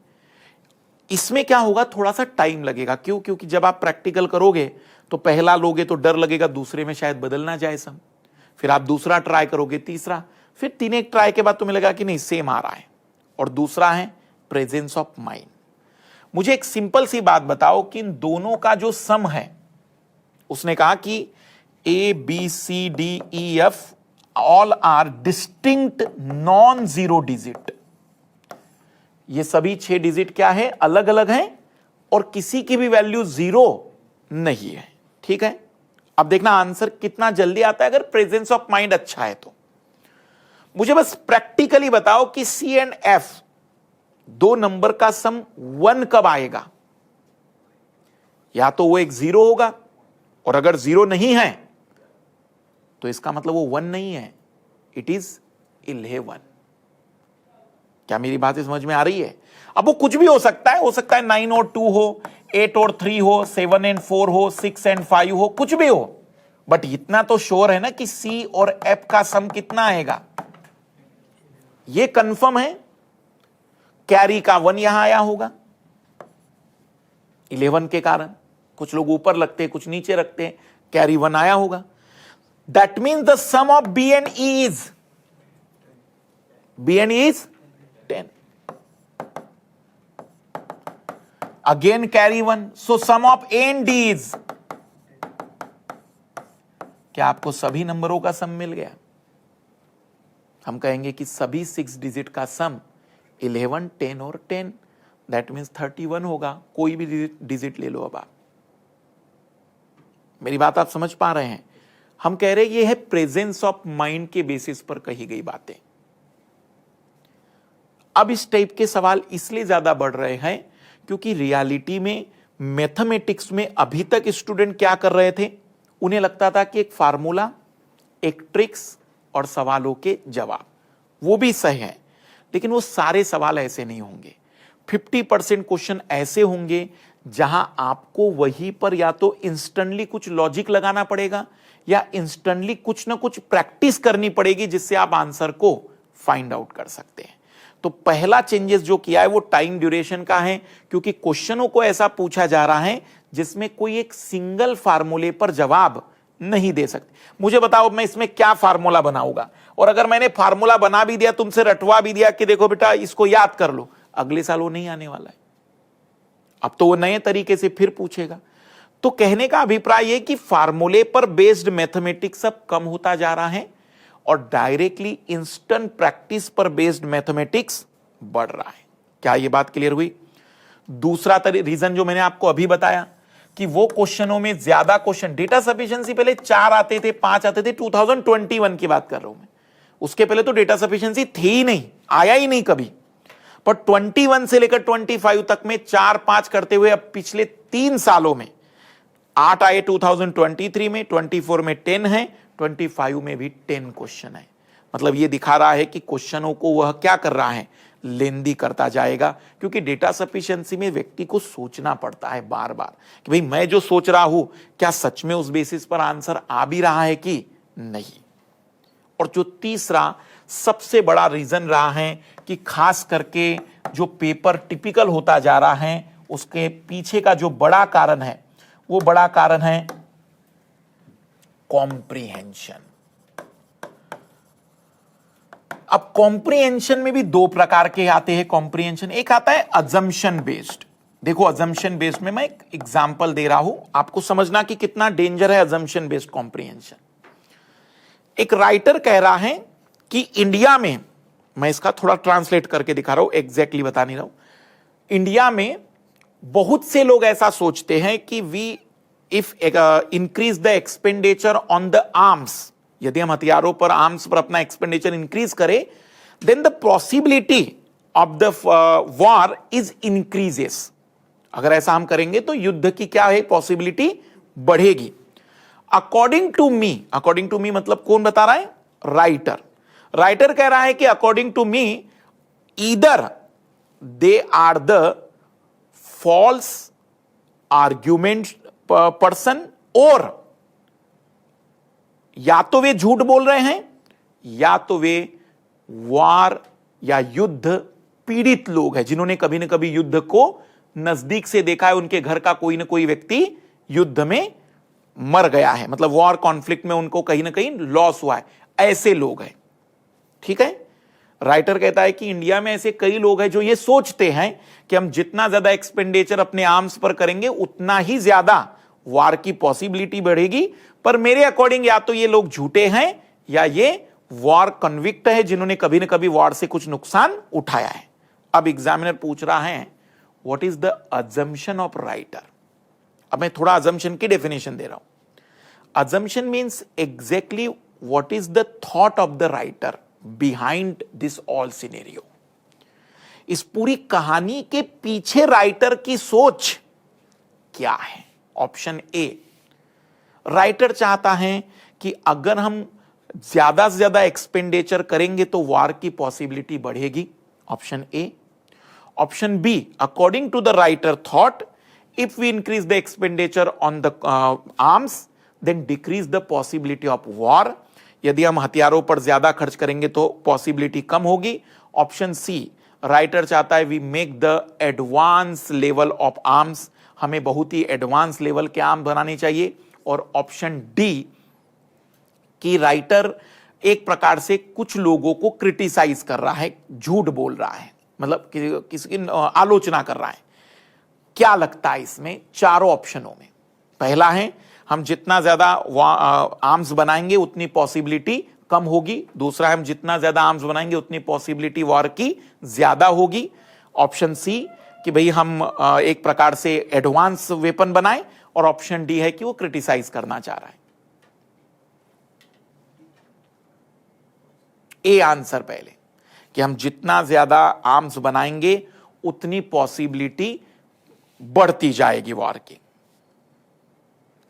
इसमें क्या होगा, थोड़ा सा टाइम लगेगा। क्यों? क्योंकि जब आप प्रैक्टिकल करोगे तो पहला लोगे तो डर लगेगा दूसरे में शायद बदल ना जाए सम, फिर आप दूसरा ट्राई करोगे, तीसरा, फिर 3 एक ट्राई के बाद तुम्हें लगा कि नहीं सेम आ रहा है। और दूसरा है प्रेजेंस ऑफ माइंड। मुझे एक सिंपल सी बात बताओ कि इन दोनों का जो सम है, उसने कहा कि ABCDEF all are distinct non zero digit. ये सभी 6 डिजिट क्या है, अलग अलग हैं और किसी की भी वैल्यू 0 नहीं है। ठीक है, अब देखना आंसर कितना जल्दी आता है अगर प्रेजेंस ऑफ माइंड अच्छा है तो। मुझे बस प्रैक्टिकली बताओ कि C एंड F 2 नंबर का सम 1 कब आएगा? या तो वो एक 0 होगा, और अगर 0 नहीं है तो इसका मतलब वो 1 नहीं है, इट इज 11। क्या मेरी बात समझ में आ रही है? अब वो कुछ भी हो सकता है 9 और 2 हो, 8 और 3 हो, 7 एंड 4 हो, 6 एंड 5 हो, कुछ भी हो, बट इतना तो श्योर है ना कि C और F का सम कितना आएगा, ये कंफर्म है। कैरी का 1 यहां आया होगा 11 के कारण, कुछ लोग ऊपर लगते हैं कुछ नीचे रखते हैं, कैरी 1 आया होगा। That means the sum of B and E is 10. Again carry 1. So sum of A and D is, क्या आपको सभी नंबरों का सम मिल गया? हम कहेंगे कि सभी 6 डिजिट का सम 11, 10 और 10, दैट मीन्स 31 होगा। कोई भी डिजिट ले लो। अब आप मेरी बात आप समझ पा रहे हैं? हम कह रहे हैं ये है प्रेजेंस ऑफ माइंड के बेसिस पर कही गई बातें। अब इस टाइप के सवाल इसलिए ज्यादा बढ़ रहे हैं क्योंकि रियलिटी में मैथमेटिक्स में अभी तक स्टूडेंट क्या कर रहे थे, उन्हें लगता था कि एक फार्मूला, एक ट्रिक्स और सवालों के जवाब, वो भी सही है, लेकिन वो सारे सवाल ऐसे नहीं होंगे। 50% क्वेश्चन ऐसे होंगे जहां आपको वहीं पर या तो इंस्टेंटली कुछ लॉजिक लगाना पड़ेगा या इंस्टेंटली कुछ ना कुछ प्रैक्टिस करनी पड़ेगी, जिससे आप आंसर को फाइंड आउट कर सकते हैं। तो पहला चेंजेस जो किया है वो टाइम ड्यूरेशन का है, क्योंकि क्वेश्चनों को ऐसा पूछा जा रहा है जिसमें कोई एक सिंगल फार्मूले पर जवाब नहीं दे सकते। मुझे बताओ मैं इसमें क्या फार्मूला बनाऊंगा, और अगर मैंने फार्मूला बना भी दिया, तुमसे रटवा भी दिया कि देखो बेटा इसको याद कर लो, अगले साल वो नहीं आने वाला है। अब तो वो नए तरीके से फिर पूछेगा। तो कहने का अभिप्राय है कि फार्मूले पर बेस्ड मैथमेटिक्स अब कम होता जा रहा है और डायरेक्टली इंस्टेंट प्रैक्टिस पर बेस्ड मैथमेटिक्स बढ़ रहा है। क्या यह बात क्लियर हुई? दूसरा रीजन जो मैंने आपको अभी बताया कि वो क्वेश्चनों में ज्यादा क्वेश्चन, डेटा सफिशिएंसी पहले 4 आते थे, 5 आते थे, 2021 की बात कर रहा हूं मैं, उसके पहले तो डेटा सफिशिएंसी थी ही नहीं, आया ही नहीं कभी। पर 21 से लेकर 25 तक में 4-5 करते हुए अब पिछले 3 सालों में 8 आए 2023 में, 24 में 10 है, 25 में भी 10 क्वेश्चन है। मतलब यह दिखा रहा है कि क्वेश्चनों को वह क्या कर रहा है, लेंदी करता जाएगा, क्योंकि डेटा सफिशिएंसी में व्यक्ति को सोचना पड़ता है बार बार कि भाई मैं जो सोच रहा हूं क्या सच में उस बेसिस पर आंसर आ भी रहा है कि नहीं। और जो तीसरा सबसे बड़ा रीजन रहा है कि खास करके जो पेपर टिपिकल होता जा रहा है, उसके पीछे का जो बड़ा कारण है वो बड़ा कारण है कॉम्प्रिहेंशन। अब कॉम्प्रिहेंशन में भी 2 प्रकार के आते हैं कॉम्प्रिहेंशन। एक आता है अजम्पशन बेस्ड। देखो अजम्पशन बेस्ड में मैं एक एग्जांपल दे रहा हूं, आपको समझना कि कितना डेंजर है अजम्पशन बेस्ड कॉम्प्रिहेंशन। एक राइटर कह रहा है कि इंडिया में, मैं इसका थोड़ा ट्रांसलेट करके दिखा रहा हूं, एग्जैक्टली बता नहीं रहा हूं। इंडिया में बहुत से लोग ऐसा सोचते हैं कि we if increase the expenditure on the arms, यदि हम हथियारों पर, आर्म्स पर अपना एक्सपेंडिचर इंक्रीज करें, then the possibility of the war is increases. अगर ऐसा हम करेंगे तो युद्ध की क्या है, पॉसिबिलिटी बढ़ेगी। अकॉर्डिंग टू मी मतलब कौन बता रहा है, राइटर कह रहा है कि according to me either they are the false argument person, और या तो वे झूठ बोल रहे हैं या तो वे वार या युद्ध पीड़ित लोग हैं, जिन्होंने कभी न कभी युद्ध को नजदीक से देखा है, उनके घर का कोई ना कोई व्यक्ति युद्ध में मर गया है, मतलब वॉर कॉन्फ्लिक्ट में उनको कहीं ना कहीं लॉस हुआ है, ऐसे लोग हैं। ठीक है, राइटर कहता है कि इंडिया में ऐसे कई लोग हैं जो ये सोचते हैं कि हम जितना ज्यादा एक्सपेंडिचर अपने आर्म्स पर करेंगे उतना ही ज्यादा वार की पॉसिबिलिटी बढ़ेगी। पर मेरे अकॉर्डिंग या तो ये लोग झूठे हैं या ये वॉर कन्विक्ट है, जिन्होंने कभी ना कभी वॉर से कुछ नुकसान उठाया है। अब एग्जामिनर पूछ रहा है what is the assumption of writer. अब मैं थोड़ा अजम्पशन की डेफिनेशन दे रहा हूं। Assumption means exactly what is the thought of the writer behind this all scenario. इस पूरी कहानी के पीछे राइटर की सोच क्या है। ऑप्शन ए, राइटर चाहता है कि अगर हम ज्यादा से ज्यादा एक्सपेंडिचर करेंगे तो वार की पॉसिबिलिटी बढ़ेगी। Option A. Option B, according to the writer thought if we increase the expenditure on the arms then decrease the possibility of war. यदि हम हथियारों पर ज्यादा खर्च करेंगे तो पॉसिबिलिटी कम होगी। ऑप्शन सी, राइटर चाहता है we make the advance level of arms, हमें बहुत ही एडवांस लेवल के आर्म बनाने चाहिए। और ऑप्शन डी कि राइटर एक प्रकार से कुछ लोगों को क्रिटिसाइज कर रहा है, झूठ बोल रहा है, मतलब किसी की आलोचना कर रहा है। क्या लगता है इसमें चारों ऑप्शनों में? पहला है हम जितना ज्यादा आर्म्स बनाएंगे उतनी पॉसिबिलिटी कम होगी। दूसरा है हम जितना ज्यादा आर्म्स बनाएंगे उतनी पॉसिबिलिटी वॉर की ज्यादा होगी। ऑप्शन सी कि भाई हम एक प्रकार से एडवांस वेपन बनाएं। और ऑप्शन डी है कि वो क्रिटिसाइज करना चाह रहा है। ए आंसर पहले कि हम जितना ज्यादा आर्म्स बनाएंगे उतनी पॉसिबिलिटी बढ़ती जाएगी वॉर की।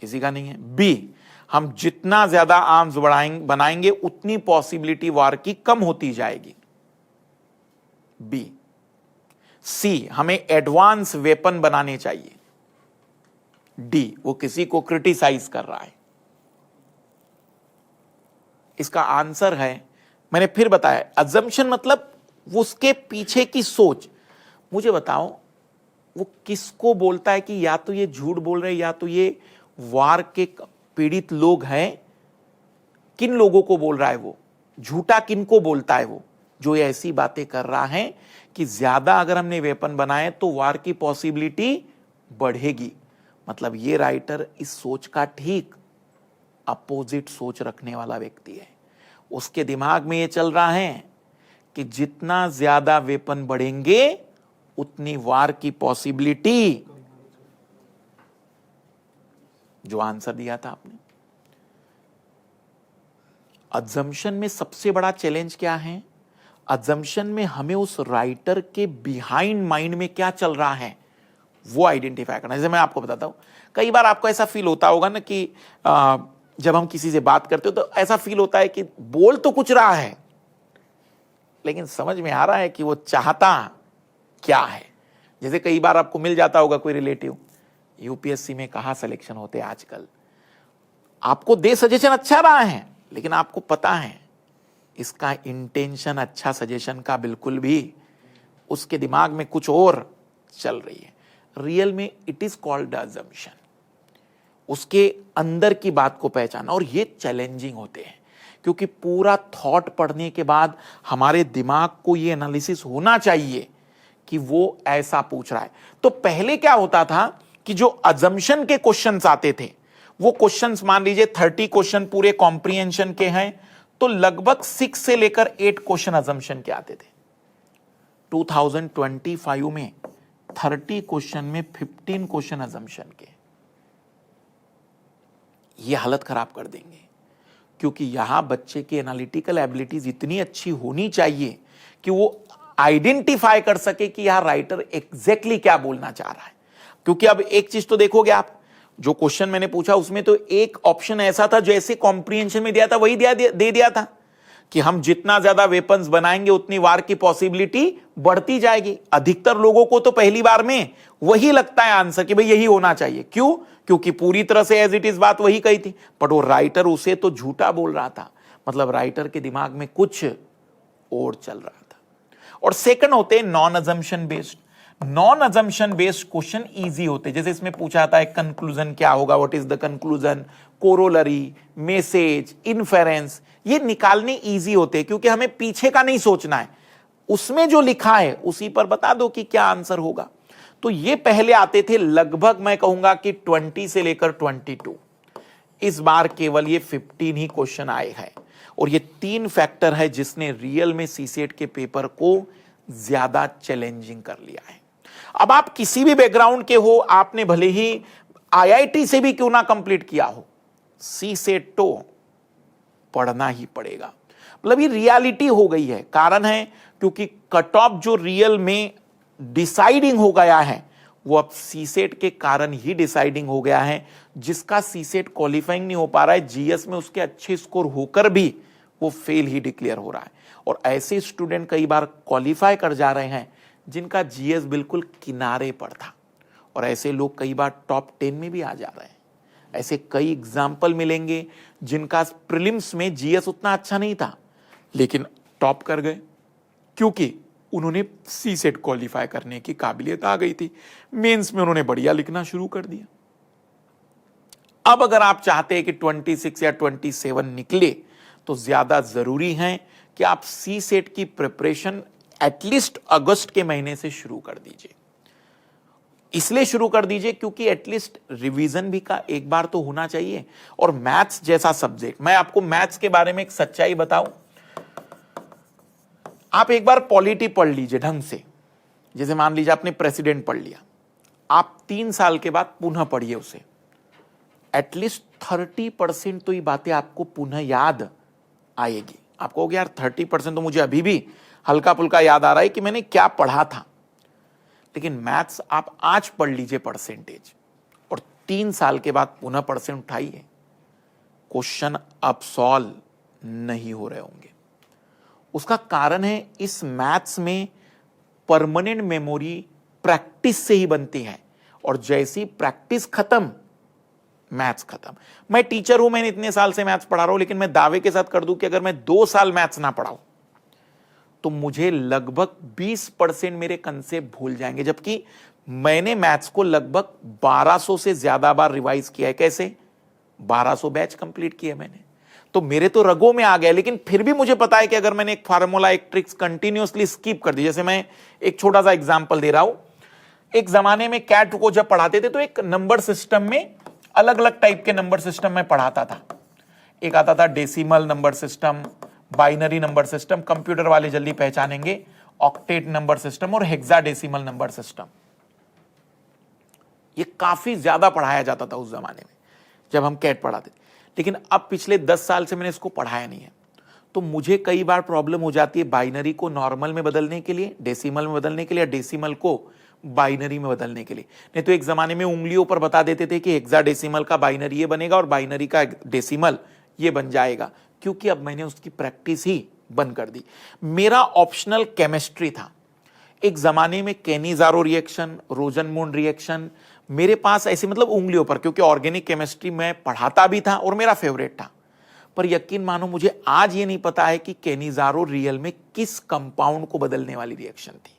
किसी का नहीं है। बी, हम जितना ज्यादा आर्म्स बनाएंगे उतनी पॉसिबिलिटी वार की कम होती जाएगी। बी। सी, हमें एडवांस वेपन बनाने चाहिए। डी, वो किसी को क्रिटिसाइज कर रहा है। इसका आंसर है, मैंने फिर बताया, अजम्पशन मतलब उसके पीछे की सोच। मुझे बताओ वो किसको बोलता है कि या तो ये झूठ बोल रहे हैं या तो ये वार के पीड़ित लोग हैं। किन लोगों को बोल रहा है वो? झूठा किनको बोलता है वो? जो ये ऐसी बातें कर रहा है कि ज्यादा अगर हमने वेपन बनाए तो वार की पॉसिबिलिटी बढ़ेगी। मतलब ये राइटर इस सोच का ठीक अपोजिट सोच रखने वाला व्यक्ति है। उसके दिमाग में ये चल रहा है कि जितना ज्यादा वेपन बढ़ेंगे उतनी वार की पॉसिबिलिटी। जो आंसर दिया था आपने, अजम्पशन में सबसे बड़ा चैलेंज क्या है? अजम्पशन में हमें उस राइटर के बिहाइंड माइंड में क्या चल रहा है वो आइडेंटिफाई करना। जैसे मैं आपको बताता हूं, कई बार आपको ऐसा फील होता होगा ना कि जब हम किसी से बात करते हो तो ऐसा फील होता है कि बोल तो कुछ रहा है लेकिन समझ में आ रहा है कि वो चाहता क्या है। जैसे कई बार आपको मिल जाता होगा कोई रिलेटिव, यूपीएससी में कहां सिलेक्शन होते हैं आजकल, आपको दे सजेशन अच्छा रहा है लेकिन आपको पता है इसका इंटेंशन अच्छा सजेशन का बिल्कुल भी, उसके दिमाग में कुछ और चल रही है। रियल में इट इज कॉल्ड अजम्पशन। उसके अंदर की बात को पहचाना, और ये चैलेंजिंग होते हैं क्योंकि पूरा थॉट पढ़ने के बाद हमारे दिमाग को ये एनालिसिस होना चाहिए कि वो ऐसा पूछ रहा है। तो पहले क्या होता था कि जो अजम्पशन के क्वेश्चंस आते थे वो क्वेश्चंस, मान लीजिए 30 क्वेश्चन पूरे कॉम्प्रिहेंशन के हैं तो लगभग 6 से लेकर 8 क्वेश्चन अजम्पशन के आते थे। 2025 में 30 क्वेश्चन में 15 क्वेश्चन अजम्पशन के। ये हालत खराब कर देंगे क्योंकि यहां बच्चे की एनालिटिकल एबिलिटीज इतनी अच्छी होनी चाहिए कि वो आइडेंटिफाई कर सके कि यहां राइटर एग्जैक्टली क्या बोलना चाह रहा है। क्योंकि अब एक चीज तो देखोगे आप, जो क्वेश्चन मैंने पूछा उसमें तो एक ऑप्शन ऐसा था जैसे कॉम्प्रिहेंशन में दिया था वही दे दिया था कि हम जितना ज्यादा वेपन्स बनाएंगे उतनी वार की पॉसिबिलिटी बढ़ती जाएगी। अधिकतर लोगों को तो पहली बार में वही लगता है आंसर कि भाई यही होना चाहिए। क्यों? क्योंकि पूरी तरह से एज इट इज बात वही कही थी, बट वो राइटर उसे तो झूठा बोल रहा था। मतलब राइटर के दिमाग में कुछ और चल रहा था। और सेकंड होते हैं non assumption based. Non assumption based question easy होते, जैसे इसमें पूछा था कंक्लूजन क्या होगा, what is the conclusion, corollary, message, inference. ये निकालने इजी होते हैं क्योंकि हमें पीछे का नहीं सोचना है, उसमें जो लिखा है उसी पर बता दो कि क्या आंसर होगा। तो ये पहले आते थे लगभग, मैं कहूंगा कि 20 से लेकर 22। इस बार केवल ये 15 ही क्वेश्चन आए हैं। और ये 3 फैक्टर है जिसने रियल में सीसेट के पेपर को ज्यादा चैलेंजिंग कर लिया है। अब आप किसी भी बैकग्राउंड के हो, आपने भले ही आईआईटी से भी क्यों ना कंप्लीट किया हो, सीसेट तो पढ़ना ही पड़ेगा। मतलब ये रियलिटी हो गई है। कारण है क्योंकि कट ऑफ जो रियल में डिसाइडिंग हो गया है वो अब सीसेट के कारण ही डिसाइडिंग हो गया है। जिसका सीसेट क्वालिफाइंग नहीं हो पा रहा है, जीएस में उसके अच्छे स्कोर होकर भी वो फेल ही डिक्लेयर हो रहा है। और ऐसे स्टूडेंट कई बार क्वालिफाई कर जा रहे हैं जिनका जीएस बिल्कुल किनारे पर था, और ऐसे लोग कई बार टॉप 10 में भी आ जा रहे हैं। ऐसे कई एग्जाम्पल मिलेंगे जिनका प्रीलिम्स में जीएस उतना अच्छा नहीं था लेकिन टॉप कर गए क्योंकि उन्होंने सीसेट क्वालिफाई करने की काबिलियत आ गई थी। मेंस में उन्होंने बढ़िया लिखना शुरू कर दिया। अब अगर आप चाहते हैं कि 26 या 27 निकले तो ज्यादा जरूरी है कि आप सीसेट की प्रिपरेशन एटलीस्ट अगस्त के महीने से शुरू कर दीजिए। इसलिए शुरू कर दीजिए क्योंकि एटलीस्ट रिवीजन भी का एक बार तो होना चाहिए। और मैथ्स जैसा सब्जेक्ट, मैं आपको मैथ्स के बारे में एक सच्चाई बताऊं, आप एक बार पॉलिटी पढ़ लीजिए ढंग से। जैसे मान लीजिए आपने प्रेसिडेंट पढ़ लिया, आप 3 साल के बाद पुनः पढ़िए उसे, एटलीस्ट 30% तो ये बातें आपको पुनः याद आएगी। आपको हो गया यार 30% तो मुझे अभी भी हल्का फुल्का याद आ रहा है कि मैंने क्या पढ़ा था। लेकिन मैथ्स आप आज पढ़ लीजिए परसेंटेज, और 3 साल के बाद पुनः परसेंट उठाइए, क्वेश्चन अब सॉल्व नहीं हो रहे होंगे। उसका कारण है इस मैथ्स में परमानेंट मेमोरी प्रैक्टिस से ही बनती है, और जैसी प्रैक्टिस खत्म मैथ्स खत्म। मैं टीचर हूं, मैंने इतने साल से मैथ्स पढ़ा रहा हूं, लेकिन मैं दावे के साथ कर दूं कि अगर मैं 2 साल मैथ्स ना पढ़ाऊं तो मुझे लगभग 20% मेरे कंसेप्ट भूल जाएंगे, जबकि मैंने मैथ्स को लगभग 1200 से ज्यादा बार रिवाइज किया है। कैसे? 1200 बैच कंप्लीट किए मैंने, तो मेरे तो रगों में आ गया। लेकिन फिर भी मुझे पता है कि अगर मैंने एक फार्मूला, एक ट्रिक्स कंटिन्यूअसली स्किप कर दी, जैसे मैं एक छोटा सा एग्जांपल दे रहा हूं। एक जमाने में कैट को जब पढ़ाते थे तो एक नंबर सिस्टम में अलग अलग टाइप के नंबर सिस्टम में पढ़ाता था। एक आता था decimal number system, binary number system, computer वाले जल्दी पहचानेंगे, ऑक्टेट नंबर सिस्टम और हेक्साडेसिमल नंबर सिस्टम। ये काफी ज्यादा पढ़ाया जाता था उस जमाने में जब हम कैट पढ़ाते थे। लेकिन अब पिछले 10 साल से मैंने इसको पढ़ाया नहीं है, तो मुझे कई बार प्रॉब्लम हो जाती है बाइनरी को नॉर्मल में बदलने के लिए, डेसिमल में बदलने के लिए, डेसिमल को बाइनरी में बदलने के लिए। नहीं तो एक जमाने में उंगलियों पर बता देते थे कि हेक्साडेसिमल का बाइनरी ये बनेगा और बाइनरी का डेसिमल ये बन जाएगा, क्योंकि अब मैंने उसकी प्रैक्टिस ही बंद कर दी। मेरा ऑप्शनल केमिस्ट्री था। एक जमाने में कैनिजारो रिएक्शन, रोजनमून रिएक्शन मेरे पास ऐसे, मतलब उंगलियों पर, क्योंकि ऑर्गेनिक केमिस्ट्री मैं पढ़ाता भी था और मेरा फेवरेट था। पर यकीन मानो मुझे आज ये नहीं पता है कि कैनिजारो रियल में किस कंपाउंड को बदलने वाली रिएक्शन थी,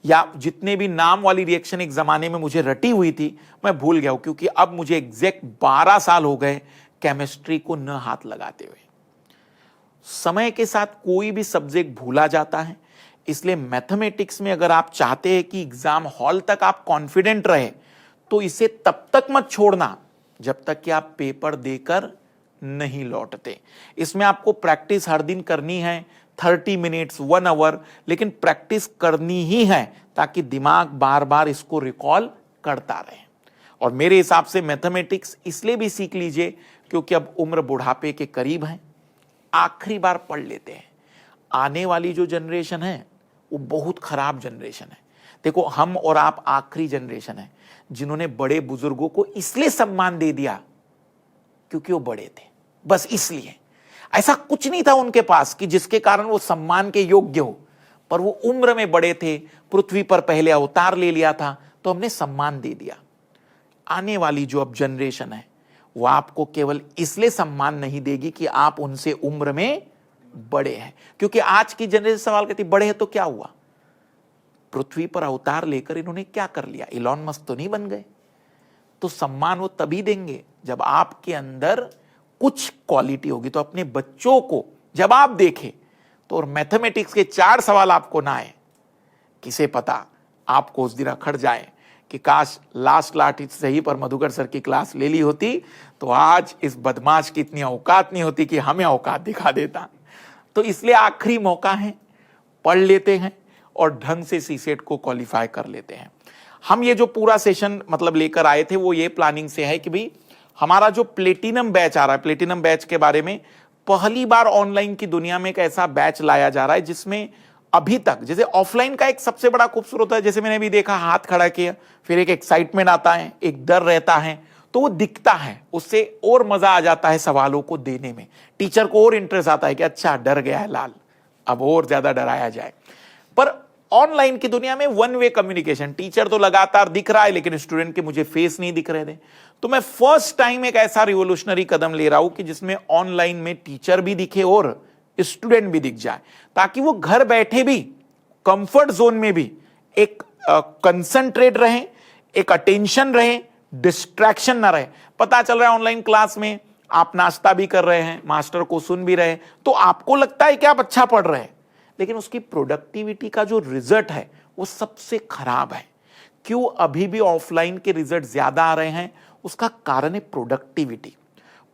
या जितने भी नाम वाली रिएक्शन एक जमाने में मुझे रटी हुई थी मैं भूल गया हूं, क्योंकि अब मुझे एग्जैक्ट 12 साल हो गए केमिस्ट्री को न हाथ लगाते हुए। समय के साथ कोई भी सब्जेक्ट भूला जाता है, इसलिए मैथमेटिक्स में अगर आप चाहते हैं कि एग्जाम हॉल तक आप कॉन्फिडेंट रहे तो इसे तब तक मत छोड़ना जब तक कि आप पेपर देकर नहीं लौटते। इसमें आपको प्रैक्टिस हर दिन करनी है, 30 मिनट्स, 1 आवर, लेकिन प्रैक्टिस करनी ही है ताकि दिमाग बार बार इसको रिकॉल करता रहे। और मेरे हिसाब से मैथमेटिक्स इसलिए भी सीख लीजिए क्योंकि अब उम्र बुढ़ापे के करीब है, आखिरी बार पढ़ लेते हैं। आने वाली जो जनरेशन है वो बहुत खराब जनरेशन है। देखो, हम और आप आखिरी जनरेशन है जिन्होंने बड़े बुजुर्गों को इसलिए सम्मान दे दिया क्योंकि वो बड़े थे, बस इसलिए। ऐसा कुछ नहीं था उनके पास कि जिसके कारण वो सम्मान के योग्य हो, पर वो उम्र में बड़े थे, पृथ्वी पर पहले अवतार ले लिया था, तो हमने सम्मान दे दिया। आने वाली जो अब जनरेशन है वो आपको केवल इसलिए सम्मान नहीं देगी कि आप उनसे उम्र में बड़े हैं, क्योंकि आज की जनरेशन सवाल करती बड़े हैं तो क्या हुआ, पृथ्वी पर अवतार लेकर इन्होंने क्या कर लिया, इलॉन मस्क तो नहीं बन गए। तो सम्मान वो तभी देंगे जब आपके अंदर कुछ क्वालिटी होगी। तो अपने बच्चों को जब आप देखें तो, और मैथमेटिक्स के 4 सवाल आपको ना आए, किसे पता आपको उस दिन अखड़ जाए कि काश लास्ट से ही पर मधुकर सर की क्लास ले ली होती तो आज इस बदमाश की इतनी औकात नहीं होती कि हमें औकात दिखा देता। तो इसलिए आखिरी मौका है, पढ़ लेते हैं और ढंग से सीसेट को क्वालिफाई कर लेते हैं। हम ये जो पूरा सेशन मतलब लेकर आए थे वो ये प्लानिंग से है कि भाई हमारा जो प्लेटिनम बैच आ रहा है, प्लेटिनम बैच के बारे में पहली बार ऑनलाइन की दुनिया में एक ऐसा बैच लाया जा रहा है जिसमें अभी तक, जैसे ऑफलाइन का एक सबसे बड़ा खूबसूरत है, जैसे मैंने भी देखा, हाथ खड़ा किया, फिर एक एक्साइटमेंट आता है, एक डर रहता है, तो वो दिखता है, उससे और मजा आ जाता है सवालों को देने में, टीचर को और इंटरेस्ट आता है कि अच्छा डर गया है लाल, अब और ज्यादा डराया जाए। पर ऑनलाइन की दुनिया में 1 वे कम्युनिकेशन, टीचर तो लगातार दिख रहा है लेकिन स्टूडेंट के मुझे फेस नहीं दिख रहे थे। तो मैं फर्स्ट टाइम एक ऐसा रिवोल्यूशनरी कदम ले रहा हूं कि जिसमें ऑनलाइन में टीचर भी दिखे और स्टूडेंट भी दिख जाए, ताकि वो घर बैठे भी कंफर्ट जोन में भी एक कंसंट्रेट रहे, एक अटेंशन रहे, डिस्ट्रैक्शन ना रहे। पता चल रहा है ऑनलाइन क्लास में आप नाश्ता भी कर रहे हैं, मास्टर को सुन भी रहे हैं, तो आपको लगता है कि आप अच्छा पढ़ रहे हैं, लेकिन उसकी प्रोडक्टिविटी का जो रिजल्ट है वो सबसे खराब है। क्यों अभी भी ऑफलाइन के रिजल्ट ज्यादा आ रहे हैं? उसका कारण है प्रोडक्टिविटी।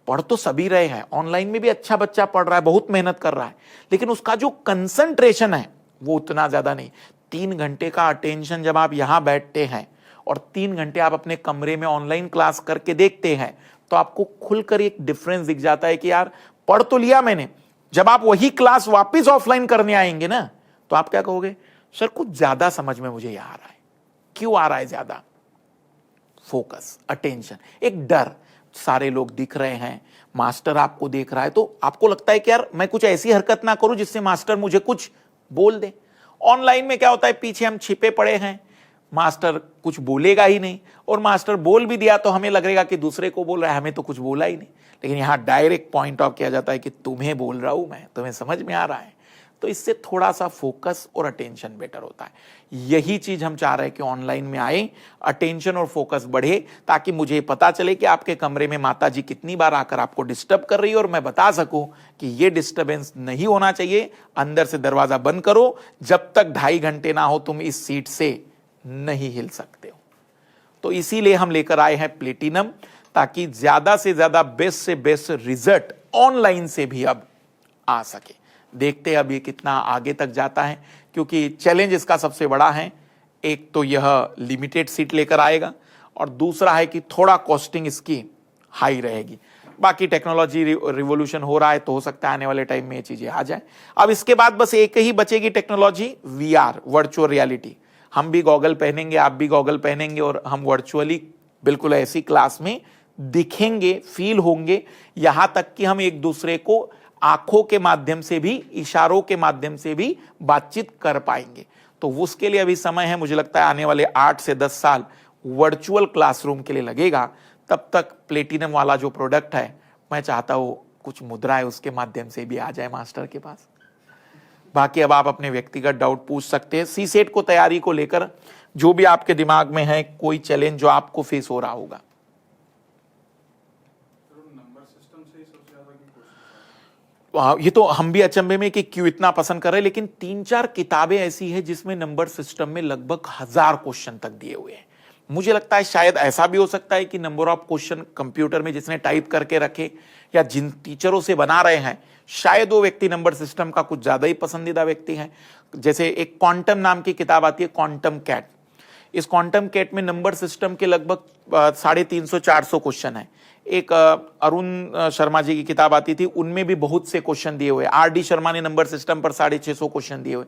पढ़ तो सभी रहे हैं, ऑनलाइन में भी अच्छा बच्चा पढ़ रहा है, बहुत मेहनत कर रहा है, लेकिन उसका जो कंसंट्रेशन है वो उतना ज्यादा नहीं। 3 घंटे का अटेंशन जब आप यहां बैठते हैं और 3 घंटे आप अपने कमरे में ऑनलाइन क्लास करके देखते हैं तो आपको खुलकर एक डिफरेंस दिख जाता है कि यार पढ़ तो लिया मैंने। जब आप वही क्लास वापस ऑफलाइन करने आएंगे ना तो आप क्या कहोगे, सर कुछ ज्यादा समझ में मुझे यह आ रहा है। क्यों आ रहा है ज्यादा? फोकस, अटेंशन, एक डर, सारे लोग दिख रहे हैं, मास्टर आपको देख रहा है तो आपको लगता है कि यार मैं कुछ ऐसी हरकत ना करूं जिससे मास्टर मुझे कुछ बोल दे। ऑनलाइन में क्या होता है, पीछे हम छिपे पड़े हैं, मास्टर कुछ बोलेगा ही नहीं, और मास्टर बोल भी दिया तो हमें लगेगा कि दूसरे को बोल रहा है, हमें तो कुछ बोला ही नहीं। लेकिन यहां डायरेक्ट पॉइंट ऑफ किया जाता है कि तुम्हें बोल रहा हूं मैं, तुम्हें समझ में आ रहा है। तो इससे थोड़ा सा फोकस और अटेंशन बेटर होता है। यही चीज हम चाह रहे हैं कि ऑनलाइन में आए, अटेंशन और फोकस बढ़े, ताकि मुझे पता चले कि आपके कमरे में माता जी कितनी बार आकर आपको डिस्टर्ब कर रही है और मैं बता सकूं कि ये डिस्टर्बेंस नहीं होना चाहिए। अंदर से दरवाजा बंद करो, जब तक 2.5 घंटे ना हो तुम इस सीट से नहीं हिल सकते हो। तो इसीलिए हम लेकर आए हैं प्लेटिनम, ताकि ज्यादा से ज्यादा बेस्ट से बेस्ट रिजल्ट ऑनलाइन से भी अब आ सके। देखते हैं अब ये कितना आगे तक जाता है, क्योंकि चैलेंज इसका सबसे बड़ा है। एक तो यह लिमिटेड सीट लेकर आएगा, और दूसरा है कि थोड़ा कॉस्टिंग इसकी हाई रहेगी। बाकी टेक्नोलॉजी रिवोल्यूशन हो रहा है, तो हो सकता है आने वाले टाइम में ये चीजें आ जाए। अब इसके बाद बस एक ही बचेगी टेक्नोलॉजी, VR, वर्चुअल रियलिटी। हम भी गॉगल पहनेंगे, आप भी गॉगल पहनेंगे, और हम वर्चुअली बिल्कुल ऐसी क्लास में दिखेंगे, फील होंगे, यहां तक कि हम एक दूसरे को आंखों के माध्यम से भी, इशारों के माध्यम से भी बातचीत कर पाएंगे। तो उसके लिए अभी समय है, मुझे लगता है आने वाले 8 से 10 साल वर्चुअल क्लासरूम के लिए लगेगा। तब तक प्लेटिनम वाला जो प्रोडक्ट है, मैं चाहता हूं कुछ मुद्राएं उसके माध्यम से भी आ जाए मास्टर के पास। बाकी अब आप अपने व्यक्तिगत डाउट पूछ सकते हैं। सीसेट को तैयारी को लेकर जो भी आपके दिमाग में है, कोई चैलेंज जो आपको फेस हो रहा होगा। ये तो हम भी अचंभे में कि क्यों इतना पसंद कर रहे हैं, लेकिन 3-4 किताबें ऐसी है जिसमें नंबर सिस्टम में लगभग 1000 क्वेश्चन तक दिए हुए हैं। मुझे लगता है शायद ऐसा भी हो सकता है कि नंबर ऑफ क्वेश्चन कंप्यूटर में जिसने टाइप करके रखे, या जिन टीचरों से बना रहे हैं, शायद वो व्यक्ति नंबर सिस्टम का कुछ ज्यादा ही पसंदीदा व्यक्ति है। जैसे एक क्वांटम नाम की किताब आती है, क्वांटम कैट। इस क्वांटम कैट में नंबर सिस्टम के लगभग 350-400 क्वेश्चन है। एक अरुण शर्मा जी की किताब आती थी, उनमें भी बहुत से क्वेश्चन दिए हुए। RD शर्मा ने नंबर सिस्टम पर 650 क्वेश्चन दिए हुए।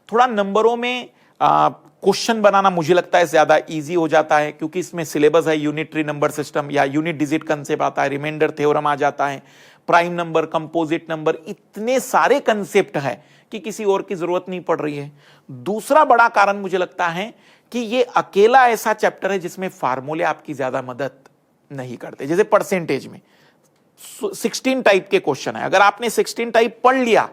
थोड़ा नंबरों में क्वेश्चन बनाना मुझे लगता है ज्यादा इजी हो जाता है, क्योंकि इसमें सिलेबस है, यूनिटरी नंबर सिस्टम या यूनिट डिजिट कंसेप्ट आता है, रिमाइंडर थ्योरम आ जाता है, प्राइम नंबर, कंपोजिट नंबर, इतने सारे कंसेप्ट है कि किसी और की जरूरत नहीं पड़ रही है। दूसरा बड़ा कारण मुझे लगता है कि ये अकेला ऐसा चैप्टर है जिसमें फार्मूले आपकी ज्यादा मदद नहीं करते। जैसे परसेंटेज में 16 टाइप के क्वेश्चन है, अगर आपने 16 टाइप पढ़ लिया,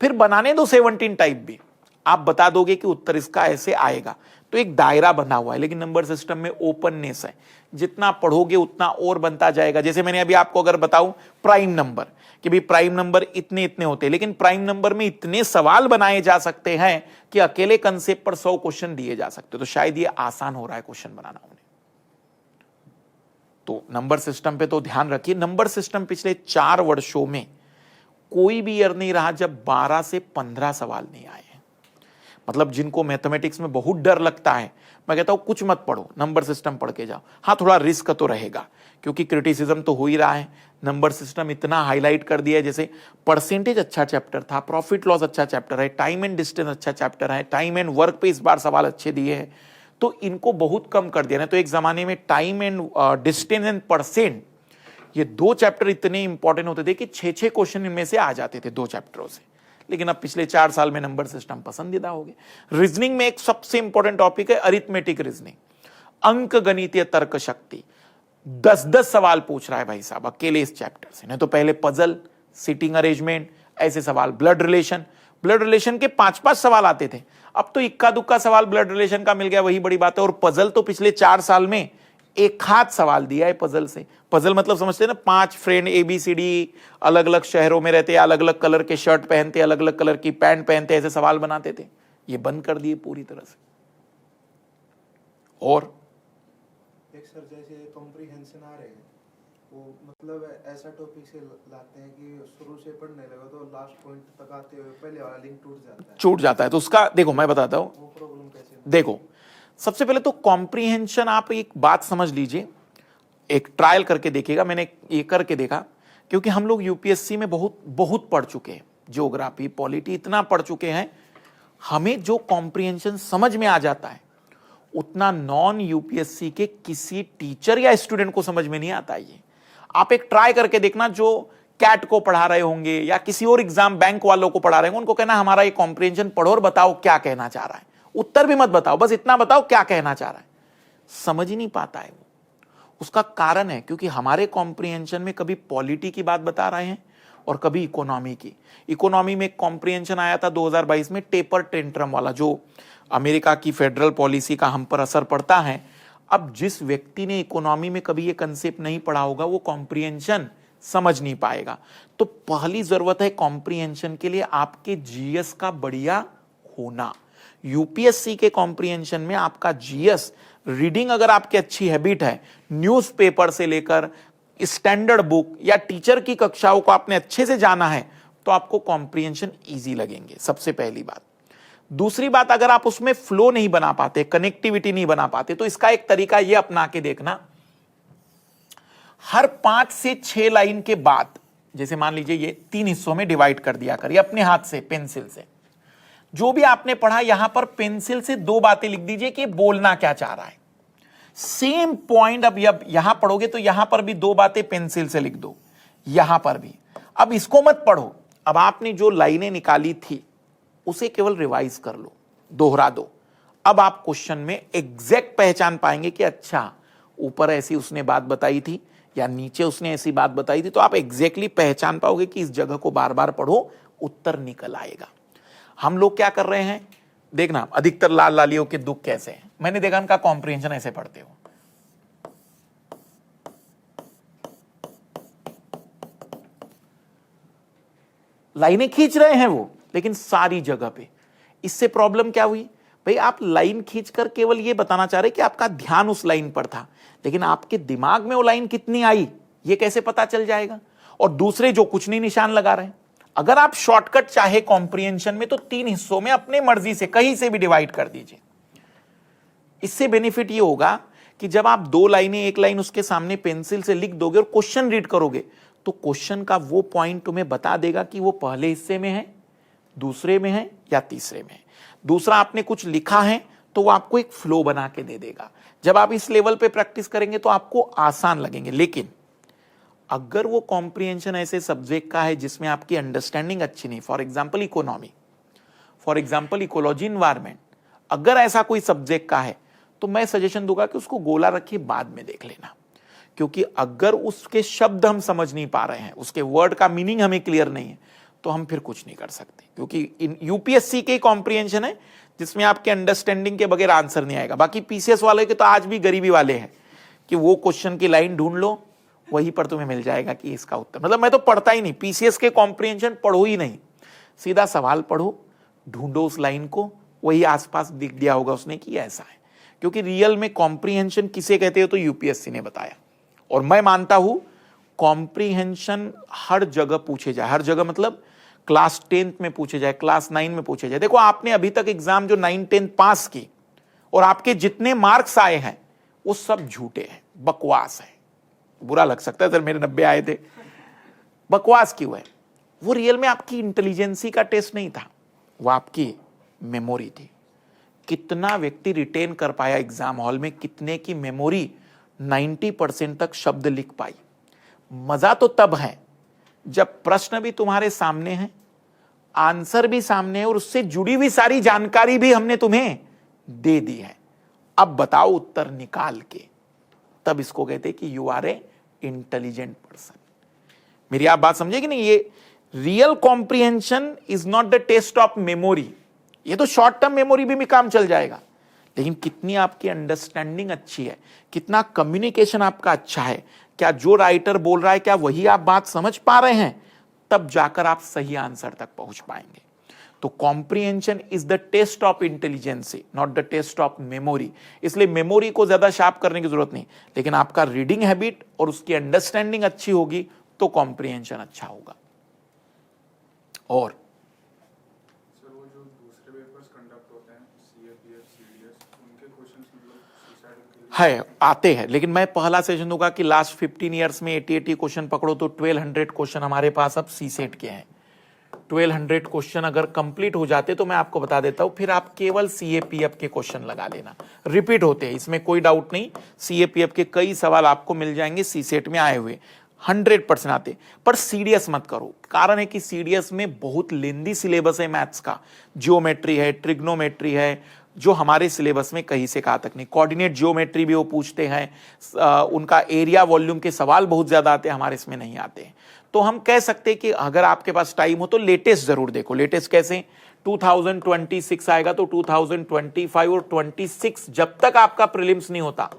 फिर बनाने दो 17 टाइप भी, आप बता दोगे कि उत्तर इसका ऐसे आएगा। तो एक दायरा बना हुआ है। लेकिन नंबर सिस्टम में ओपननेस है, जितना पढ़ोगे उतना और बनता जाएगा। जैसे मैंने अभी आपको अगर बताऊं प्राइम नंबर, कि भी प्राइम नंबर इतने इतने होते हैं, लेकिन प्राइम नंबर में इतने सवाल बनाए जा सकते हैं कि अकेले कंसेप्ट पर 100 क्वेश्चन दिए जा सकते। तो शायद ये आसान हो रहा है क्वेश्चन बनाना उन्हें। तो नंबर सिस्टम पे तो ध्यान रखिए। नंबर सिस्टम पिछले 4 वर्षों में कोई भी ईयर नहीं रहा जब 12 से 15 सवाल नहीं आए हैं। मतलब जिनको मैथमेटिक्स में बहुत डर लगता है, मैं कहता हूं कुछ मत पढ़ो, नंबर सिस्टम पढ़ के जाओ। हाँ, थोड़ा रिस्क तो रहेगा, क्योंकि क्रिटिसिज्म तो हो ही रहा है। नंबर सिस्टम इतना हाईलाइट कर दिया है, जैसे परसेंटेज अच्छा चैप्टर था, प्रॉफिट लॉस अच्छा चैप्टर है, टाइम एंड डिस्टेंस अच्छा चैप्टर है, टाइम एंड वर्क पे इस बार सवाल अच्छे दिए हैं, तो इनको बहुत कम कर दिया ना। तो एक जमाने में time and distance and percent, ये 2 चैप्टर इतने इंपॉर्टेंट होते थे कि 6-6 क्वेश्चन इनमें से आ जाते थे 2 चैप्टरों से। लेकिन अब पिछले 4 साल में नंबर सिस्टम पसंदीदा हो गए। रीजनिंग में एक सबसे इंपॉर्टेंट टॉपिक है अरिथमेटिक रीजनिंग, अंक गणितीय तर्क शक्ति। 10-10 सवाल पूछ रहा है भाई साहब अकेले इस चैप्टर से। नहीं तो पहले पजल, सीटिंग अरेंजमेंट, ऐसे सवाल, ब्लड रिलेशन के 5-5 सवाल आते थे। अब तो इक्का दुक्का सवाल ब्लड रिलेशन का मिल गया, वही बड़ी बात है। और पजल तो पिछले 4 साल में एक हाथ सवाल दिया है पजल से। पजल मतलब समझते हैं ना, 5 फ्रेंड ABCD अलग अलग शहरों में रहते, अलग अलग कलर के शर्ट पहनते, अलग अलग कलर की पैंट पहनते, ऐसे सवाल बनाते थे। ये बंद कर दिए पूरी तरह से। और एक सर जैसे कॉम्प्रिहेंशन आ रहे हैं, वो मतलब ऐसा टॉपिक से लाते हैं कि शुरू से पढ़ने लगे तो लास्ट पॉइंट तक आते हुए पहले वाला लिंक टूट जाता है। तो उसका देखो, मैं बताता हूं। वो प्रॉब्लम कैसे? देखो, सबसे पहले तो कॉम्प्रिहेंशन, आप एक बात समझ लीजिए, एक ट्रायल करके देखिएगा। मैंने ये करके देखा, क्योंकि हम लोग यूपीएससी में बहुत पढ़ चुके हैं, ज्योग्राफी, पॉलिटी इतना पढ़ चुके हैं, हमें जो कॉम्प्रिहेंशन समझ में आ जाता है उतना नॉन यूपीएससी के किसी टीचर या स्टूडेंट को समझ में नहीं आता। ये आप एक ट्राई करके देखना, जो कैट को पढ़ा रहे होंगे या किसी और एग्जाम बैंक वालों को पढ़ा रहे होंगे, उनको कहना हमारा ये कॉम्प्रिहेंशन पढ़ो और बताओ क्या कहना चाह रहा है। उत्तर भी मत बताओ, बस इतना बताओ क्या कहना चाह रहा है। समझ ही नहीं पाता है वो। उसका कारण है क्योंकि हमारे कॉम्प्रिहेंशन में कभी पॉलिटी की बात बता रहे हैं और कभी इकोनॉमी की। इकोनॉमी में कॉम्प्रिहेंशन आया था 2022 में, टेपर टेंट्रम वाला, जो अमेरिका की फेडरल पॉलिसी का हम पर असर पड़ता है। अब जिस व्यक्ति ने इकोनॉमी में कभी ये कंसेप्ट नहीं पढ़ा होगा वो कॉम्प्रिहेंशन समझ नहीं पाएगा। तो पहली जरूरत है कॉम्प्रिहेंशन के लिए आपके जीएस का बढ़िया होना। यूपीएससी के कॉम्प्रिहेंशन में आपका जीएस रीडिंग अगर आपकी अच्छी हैबिट है, न्यूज़पेपर से लेकर स्टैंडर्ड बुक या टीचर की कक्षाओं को आपने अच्छे से जाना है, तो आपको कॉम्प्रिहेंशन इजी लगेंगे, सबसे पहली बात। दूसरी बात, अगर आप उसमें फ्लो नहीं बना पाते, कनेक्टिविटी नहीं बना पाते, तो इसका एक तरीका यह अपना के देखना, हर 5 से 6 लाइन के बाद, जैसे मान लीजिए ये 3 हिस्सों में डिवाइड कर दिया करिए अपने हाथ से, पेंसिल से। जो भी आपने पढ़ा यहां पर पेंसिल से 2 बातें लिख दीजिए कि बोलना क्या चाह रहा है। सेम पॉइंट अब यहां पढ़ोगे तो यहां पर भी 2 बातें पेंसिल से लिख दो, यहां पर भी। अब इसको मत पढ़ो, अब आपने जो लाइनें निकाली थी उसे केवल रिवाइज कर लो, दोहरा दो। अब आप क्वेश्चन में एग्जैक्ट पहचान पाएंगे कि अच्छा ऊपर ऐसी उसने बात बताई थी या नीचे उसने ऐसी बात बताई थी, तो आप एग्जैक्टली पहचान पाओगे कि इस जगह को बार बार पढ़ो, उत्तर निकल आएगा। हम लोग क्या कर रहे हैं, देखना अधिकतर लाल लालियों के दुख कैसे हैं। मैंने देखा उनका कॉम्प्रिहेंशन ऐसे पढ़ते हो, लाइनें खींच रहे हैं वो, लेकिन सारी जगह पे। इससे प्रॉब्लम क्या हुई भाई, आप लाइन खींचकर केवल ये बताना चाह रहे कि आपका ध्यान उस लाइन पर था, लेकिन आपके दिमाग में वो लाइन कितनी आई ये कैसे पता चल जाएगा। और दूसरे जो कुछ नहीं निशान लगा रहे हैं, अगर आप शॉर्टकट चाहे कॉम्प्रिहेंशन में तो 3 हिस्सों में अपने मर्जी से कहीं से भी डिवाइड कर दीजिए। इससे बेनिफिट ये होगा कि जब आप 2 लाइनें, 1 लाइन उसके सामने पेंसिल से लिख दोगे और क्वेश्चन रीड करोगे, तो क्वेश्चन का वो पॉइंट तुम्हें बता देगा कि वो पहले हिस्से में है, दूसरे में है या तीसरे में है। दूसरा, आपने कुछ लिखा है तो वो आपको एक फ्लो बना के दे देगा। जब आप इस लेवल पे प्रैक्टिस करेंगे तो आपको आसान लगेंगे। लेकिन अगर वो कॉम्प्रिहेंशन ऐसे सब्जेक्ट का है जिसमें आपकी अंडरस्टैंडिंग अच्छी नहीं, for example economy, for example ecology environment, अगर ऐसा कोई सब्जेक्ट का है तो मैं सजेशन दूंगा कि उसको गोला रखिए, बाद में देख लेना। क्योंकि अगर उसके शब्द हम समझ नहीं पा रहे हैं, उसके वर्ड का मीनिंग हमें क्लियर नहीं है, तो हम फिर कुछ नहीं कर सकते। क्योंकि यूपीएससी के कॉम्प्रिहेंशन है जिसमें आपके अंडरस्टैंडिंग के बगैर आंसर नहीं आएगा। बाकी पीसीएस वाले के तो आज भी गरीबी वाले हैं कि वो क्वेश्चन की लाइन ढूंढ लो, वहीं पर तुम्हें मिल जाएगा कि इसका उत्तर। मतलब मैं तो पढ़ता ही नहीं, पीसीएस के कॉम्प्रिहेंशन पढ़ो ही नहीं, सीधा सवाल पढ़ो, ढूंढो उस लाइन को, वही आसपास दिख दिया होगा उसने कि ऐसा है। क्योंकि रियल में कॉम्प्रिहेंशन किसे कहते हो तो यूपीएससी ने बताया। और मैं मानता हूं कॉम्प्रिहेंशन हर जगह पूछे जाए, हर जगह मतलब क्लास 10th में पूछे जाए, क्लास 9 में पूछे जाए। देखो आपने अभी तक एग्जाम जो 9, 10 पास की और आपके जितने मार्क्स आए हैं वो सब झूठे हैं, बकवास है। बुरा लग सकता है सर मेरे 90 आए थे, बकवास क्यों है? वो रियल में आपकी इंटेलिजेंसी का टेस्ट नहीं था, वो आपकी मेमोरी थी। कितना व्यक्ति रिटेन कर पाया एग्जाम हॉल में, कितने की मेमोरी 90% तक शब्द लिख पाई। मजा तो तब है जब प्रश्न भी तुम्हारे सामने है, आंसर भी सामने है और उससे जुड़ी हुई सारी जानकारी भी हमने तुम्हें दे दी है। अब बताओ उत्तर निकाल के, तब इसको कहते हैं कि you are a intelligent person. मेरी आप बात समझे कि नहीं? ये real comprehension is not the test of memory. ये तो शॉर्ट टर्म मेमोरी भी काम चल जाएगा, लेकिन कितनी आपकी अंडरस्टैंडिंग अच्छी है, कितना कम्युनिकेशन आपका अच्छा है, क्या जो राइटर बोल रहा है क्या वही आप बात समझ पा रहे हैं, तब जाकर आप सही आंसर तक पहुंच पाएंगे। तो comprehension is the test of intelligency, not the test of memory. इसलिए मेमोरी को ज्यादा शार्प करने की जरूरत नहीं, लेकिन आपका रीडिंग हैबिट और उसकी अंडरस्टैंडिंग अच्छी होगी तो कॉम्प्रिहेंशन अच्छा होगा। और सर वो जो दूसरे पेपर्स कंडक्ट होते हैं सीएपीएफ, सीडीएस, उनके क्वेश्चंस मतलब सुसाइड है आते हैं, लेकिन मैं पहला सेशन दूंगा कि लास्ट 15 ईयर्स में 80 क्वेश्चन पकड़ो तो 1200 क्वेश्चन हमारे पास अब सीसेट के हैं। 1200 क्वेश्चन अगर कंप्लीट हो जाते तो मैं आपको बता देता हूं, फिर आप केवल सीएपीएफ के क्वेश्चन लगा लेना, रिपीट होते हैं, इसमें कोई डाउट नहीं। सीएपीएफ के कई सवाल आपको मिल जाएंगे सीसेट में आए हुए। 100% आते, पर सीडीएस मत करो। कारण है कि सीडीएस में बहुत लेंदी सिलेबस है मैथ्स का, जियोमेट्री है, ट्रिग्नोमेट्री है, जो हमारे सिलेबस में कहीं से कहाँ तक नहीं। कोऑर्डिनेट जियोमेट्री भी वो पूछते हैं, उनका एरिया वॉल्यूम के सवाल बहुत ज्यादा आते हैं, हमारे इसमें नहीं आते हैं। तो हम कह सकते हैं कि अगर आपके पास टाइम हो तो लेटेस्ट जरूर देखो। लेटेस्ट कैसे, 2026 आएगा तो 2025 और 26 जब तक आपका प्रीलिम्स नहीं होता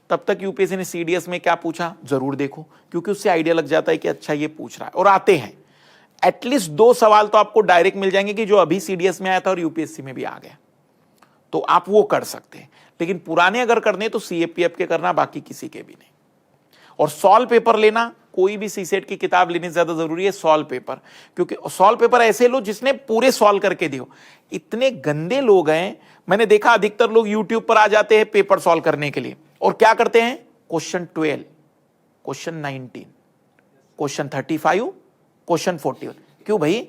तब तक यूपीएससी ने सीडीएस में क्या पूछा जरूर देखो, क्योंकि उससे आइडिया लग जाता है कि अच्छा ये पूछ रहा है। और आते हैं एटलीस्ट 2 सवाल तो आपको डायरेक्ट मिल जाएंगे कि जो अभी सीडीएस में आया था और यूपीएससी में भी आ गया, तो आप वो कर सकते हैं। लेकिन पुराने अगर करने तो सीएपीएफ के करना, बाकी किसी के भी नहीं। और सॉल्व पेपर लेना, कोई भी सीसेट की किताब लेने से ज्यादा जरूरी है सॉल्व पेपर, क्योंकि सॉल्व पेपर ऐसे लो जिसने पूरे सॉल्व करके दियो। इतने गंदे लोग हैं, मैंने देखा अधिकतर लोग यूट्यूब पर आ जाते हैं पेपर सॉल्व करने के लिए, और क्या करते हैं क्वेश्चन 12, क्वेश्चन 19, क्वेश्चन 35, क्वेश्चन 41। क्यों भाई,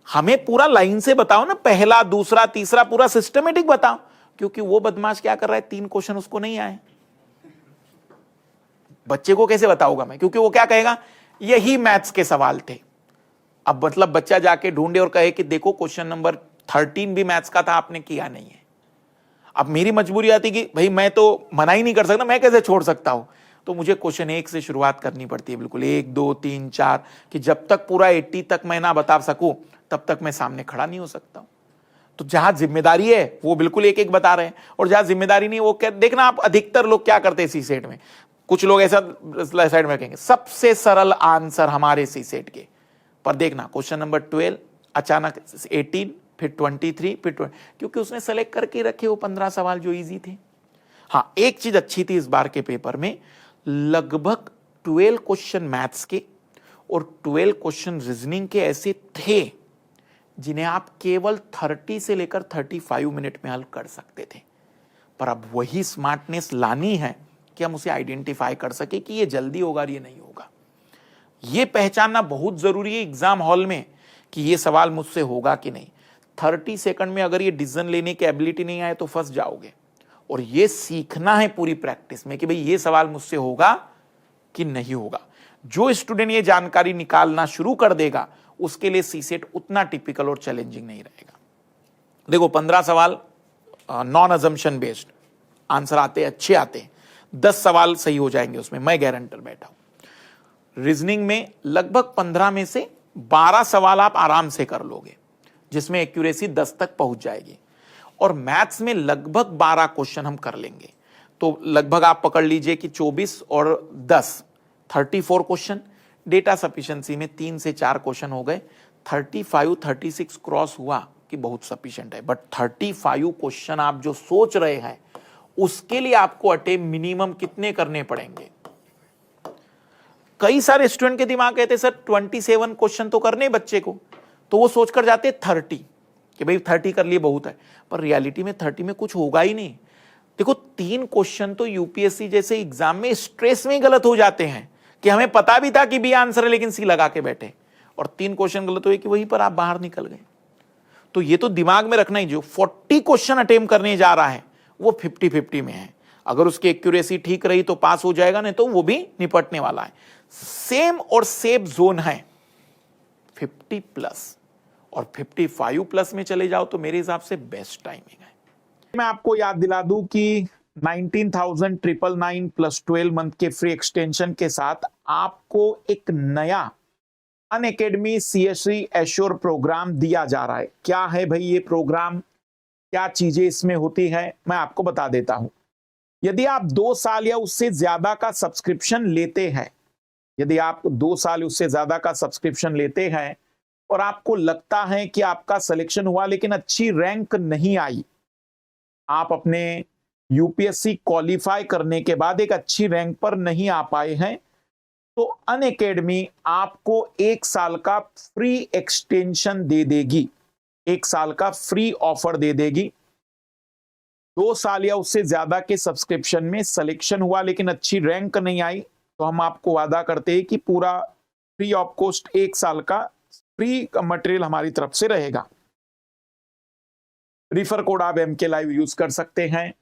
हमें पूरा लाइन से बताओ ना, पहला दूसरा तीसरा पूरा सिस्टमेटिक बताओ। क्योंकि वो बदमाश क्या कर रहा है, 3 क्वेश्चन उसको नहीं आए, बच्चे को कैसे बताऊंगा मैं, क्योंकि वो क्या कहेगा यही मैथ्स के सवाल थे। अब मतलब बच्चा जाके ढूंढे और कहे कि देखो क्वेश्चन नंबर 13 भी मैथ्स का था, आपने किया नहीं है। अब मेरी मजबूरी आती कि भाई मैं तो मना ही नहीं कर सकता, मैं कैसे छोड़ सकता हूं, तो मुझे क्वेश्चन 1 से शुरुआत करनी पड़ती है, बिल्कुल 1 2 3 4, कि जब तक पूरा 80 तक मैं ना बता सकूं तब तक मैं सामने खड़ा नहीं हो सकता हूं। तो जहां जिम्मेदारी है वो बिल्कुल एक एक बता रहे हैं, और जहां जिम्मेदारी नहीं वो क्या, देखना आप अधिकतर लोग क्या करते हैं सी सेट में, कुछ लोग ऐसा साइड में कहेंगे सबसे सरल आंसर हमारे सी सेट के, पर देखना क्वेश्चन नंबर 12 अचानक 18, फिर 23, फिर 20, क्योंकि उसने सेलेक्ट करके रखे वो 15 सवाल जो इजी थे। हाँ, एक चीज अच्छी थी इस बार के पेपर में, लगभग 12 क्वेश्चन मैथ्स के और 12 क्वेश्चन रीजनिंग के ऐसे थे जिन्हें आप केवल 30 से लेकर 35 मिनट में हल कर सकते थे। पर अब वही स्मार्टनेस लानी है कि हम उसे आइडेंटिफाई कर सके कि ये जल्दी होगा और ये नहीं होगा। ये पहचानना बहुत जरूरी है एग्जाम हॉल में कि ये सवाल मुझसे होगा कि नहीं। 30 सेकंड में अगर ये डिसीजन लेने की एबिलिटी नहीं आए तो फंस जाओगे। और ये सीखना है पूरी प्रैक्टिस में कि भाई ये सवाल मुझसे होगा कि नहीं होगा। जो स्टूडेंट ये जानकारी निकालना शुरू कर देगा उसके लिए सीसेट उतना टिपिकल और चैलेंजिंग नहीं रहेगा। देखो 15 सवाल नॉन अजम्पशन बेस्ड आंसर आते हैं, अच्छे आते हैं, 10 सवाल सही हो जाएंगे उसमें, मैं गारंटर बैठा हूं। रीजनिंग में लगभग 15 में से 12 सवाल आप आराम से कर लोगे जिसमें एक्यूरेसी 10 तक पहुंच जाएगी। और मैथ्स में लगभग 12 क्वेश्चन हम कर लेंगे, तो लगभग आप पकड़ लीजिए कि 24 और 10 34 क्वेश्चन। डेटा सफिशिएंसी में 3 से 4 क्वेश्चन हो गए, 35 36 क्रॉस हुआ कि बहुत सफिशिएंट है। बट 35 क्वेश्चन आप जो सोच रहे हैं उसके लिए आपको अटेम्प्ट मिनिमम कितने करने पड़ेंगे। कई सारे स्टूडेंट के दिमाग कहते सर 27 क्वेश्चन तो करने बच्चे को, तो वो सोचकर जाते 30 कि भाई 30 कर लिए बहुत है, पर रियलिटी में 30 में कुछ होगा ही नहीं। देखो 3 क्वेश्चन तो यूपीएससी जैसे एग्जाम में स्ट्रेस में गलत हो जाते हैं कि हमें पता भी था कि बी आंसर है लेकिन सी लगा के बैठे, और 3 क्वेश्चन गलत हुए कि वहीं पर आप बाहर निकल गए। तो ये तो दिमाग में रखना ही, जो 40 क्वेश्चन अटेम्प्ट करने जा रहा है वो 50-50 में है। अगर उसकी एक्यूरेसी ठीक रही तो पास हो जाएगा, नहीं तो वो भी निपटने वाला है। सेम और सेफ जोन है 50 प्लस, और 55 प्लस में चले जाओ तो मेरे हिसाब से बेस्ट टाइमिंग है। मैं आपको याद दिला दूं कि 19,999 प्लस 12 मंथ के फ्री एक्सटेंशन के साथ आपको एक नया अनअकैडमी सीएससी एश्योर प्रोग्राम दिया जा रहा है। क्या है भाई ये प्रोग्राम, क्या चीजें इसमें होती है, मैं आपको बता देता हूं। यदि आप 2 साल या उससे ज्यादा का सब्सक्रिप्शन लेते हैं, यदि आप 2 साल उससे ज्यादा का सब्सक्रिप्शन लेते हैं और आपको लगता है कि आपका सिलेक्शन हुआ लेकिन अच्छी रैंक नहीं आई, आप अपने यूपीएससी क्वालिफाई करने के बाद एक अच्छी रैंक पर नहीं आ पाए हैं, तो अनअकैडमी आपको 1 साल का फ्री एक्सटेंशन दे देगी, 1 साल का फ्री ऑफर दे देगी। 2 साल या उससे ज्यादा के सब्सक्रिप्शन में सिलेक्शन हुआ लेकिन अच्छी रैंक नहीं आई, तो हम आपको वादा करते हैं कि पूरा फ्री ऑफ कॉस्ट 1 साल का फ्री मटेरियल हमारी तरफ से रहेगा। रिफर कोड आप MK लाइव यूज कर सकते हैं।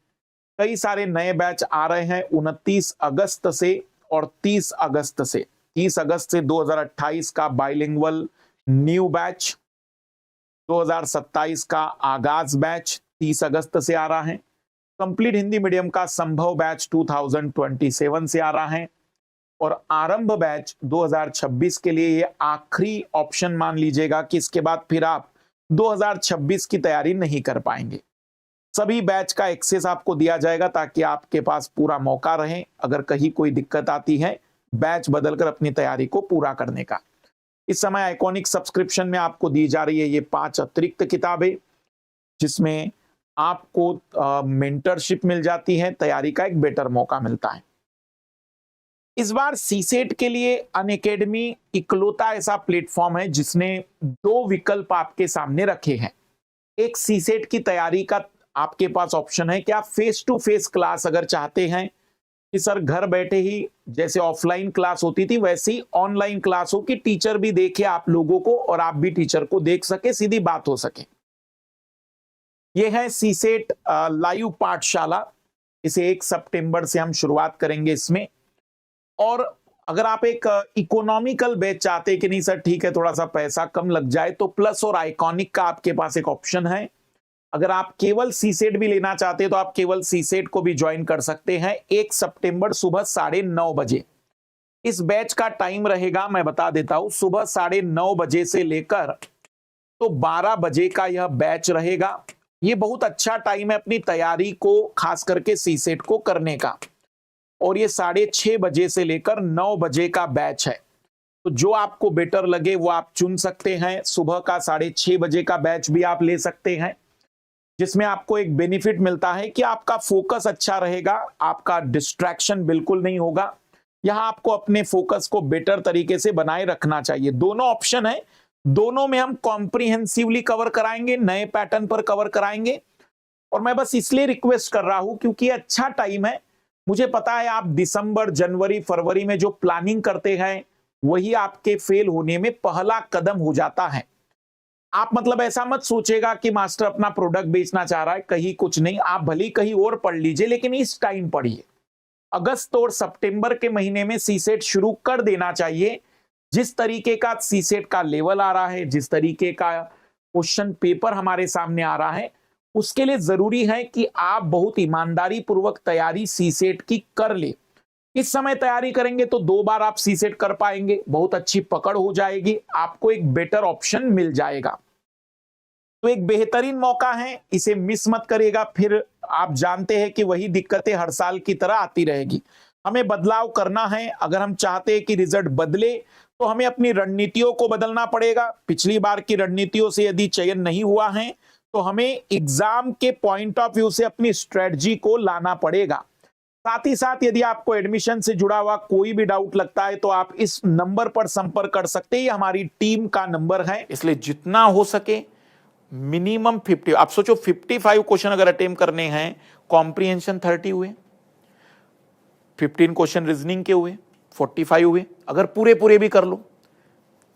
कई सारे नए बैच आ रहे हैं 29 अगस्त से और 30 अगस्त से। 30 अगस्त से 2028 का बाइलिंगुअल न्यू बैच, 2027 का आगाज बैच 30 अगस्त से आ रहा है, कंप्लीट हिंदी मीडियम का संभव बैच 2027 से आ रहा है, और आरंभ बैच 2026 के लिए ये आखिरी ऑप्शन मान लीजिएगा कि इसके बाद फिर आप 2026 की तैयारी नहीं कर पाएंगे। सभी बैच का एक्सेस आपको दिया जाएगा ताकि आपके पास पूरा मौका रहे अगर कहीं कोई दिक्कत आती है बैच बदलकर अपनी तैयारी को पूरा करने का। इस समय आइकॉनिक सब्सक्रिप्शन में आपको दी जा रही है ये 5 अतिरिक्त किताबें, जिसमें आपको मेंटरशिप मिल जाती है, तैयारी का एक बेटर मौका मिलता है। इस बार सीसेट के लिए अनअकैडमी इकलौता ऐसा प्लेटफॉर्म है जिसने 2 विकल्प आपके सामने रखे हैं। एक सीसेट की तैयारी का आपके पास ऑप्शन है कि आप फेस टू फेस क्लास अगर चाहते हैं कि सर घर बैठे ही जैसे ऑफलाइन क्लास होती थी वैसे ही ऑनलाइन क्लास हो कि टीचर भी देखे आप लोगों को और आप भी टीचर को देख सके, सीधी बात हो सके। यह है सीसेट लाइव पाठशाला। इसे 1 सितंबर से हम शुरुआत करेंगे इसमें। और अगर आप एक इकोनॉमिकल बैच चाहते हैं कि नहीं सर ठीक है थोड़ा सा पैसा कम लग जाए, तो प्लस और आइकॉनिक का आपके पास एक ऑप्शन है। अगर आप केवल सीसेट भी लेना चाहते हैं तो आप केवल सीसेट को भी ज्वाइन कर सकते हैं 1 सितंबर सुबह 9:30 बजे। इस बैच का टाइम रहेगा, मैं बता देता हूं, सुबह 9:30 बजे से लेकर तो 12 बजे का यह बैच रहेगा। ये बहुत अच्छा टाइम है अपनी तैयारी को खास करके सीसेट को करने का। और ये 6:30 बजे से लेकर 9 बजे का बैच है, तो जो आपको बेटर लगे वो आप चुन सकते हैं। सुबह का 6:30 बजे का बैच भी आप ले सकते हैं, जिसमें आपको एक बेनिफिट मिलता है कि आपका फोकस अच्छा रहेगा, आपका डिस्ट्रैक्शन बिल्कुल नहीं होगा। यहां आपको अपने फोकस को बेटर तरीके से बनाए रखना चाहिए। दोनों ऑप्शन है, दोनों में हम कॉम्प्रिहेंसिवली कवर कराएंगे, नए पैटर्न पर कवर कराएंगे। और मैं बस इसलिए रिक्वेस्ट कर रहा हूं क्योंकि अच्छा टाइम है। मुझे पता है आप दिसंबर, जनवरी, फरवरी में जो प्लानिंग करते हैं वही आपके फेल होने में पहला कदम हो जाता है। आप मतलब ऐसा मत सोचेगा कि मास्टर अपना प्रोडक्ट बेचना चाह रहा है, कहीं कुछ नहीं, आप भले कहीं और पढ़ लीजिए लेकिन इस टाइम पढ़िए। अगस्त और सितंबर के महीने में सीसेट शुरू कर देना चाहिए। जिस तरीके का सीसेट का लेवल आ रहा है, जिस तरीके का क्वेश्चन पेपर हमारे सामने आ रहा है, उसके लिए जरूरी है कि आप बहुत ईमानदारी पूर्वक तैयारी सीसेट की कर ले। इस समय तैयारी करेंगे तो 2 बार आप सीसेट कर पाएंगे, बहुत अच्छी पकड़ हो जाएगी, आपको एक बेटर ऑप्शन मिल जाएगा। तो एक बेहतरीन मौका है, इसे मिस मत करिएगा। फिर आप जानते हैं कि वही दिक्कतें हर साल की तरह आती रहेगी। हमें बदलाव करना है। अगर हम चाहते हैं कि रिजल्ट बदले तो हमें अपनी रणनीतियों को बदलना पड़ेगा। पिछली बार की रणनीतियों से यदि चयन नहीं हुआ है तो हमें एग्जाम के पॉइंट ऑफ व्यू से अपनी स्ट्रेटजी को लाना पड़ेगा। साथ ही साथ यदि आपको एडमिशन से जुड़ा हुआ कोई भी डाउट लगता है तो आप इस नंबर पर संपर्क कर सकते हैं। ये हमारी टीम का नंबर है, इसलिए जितना हो सके मिनिमम 50, आप सोचो 55 क्वेश्चन अगर अटेम्प्ट करने हैं, कॉम्प्रिहेंशन 30 हुए, 15 क्वेश्चन रीजनिंग के हुए, 45 हुए, अगर पूरे भी कर लो,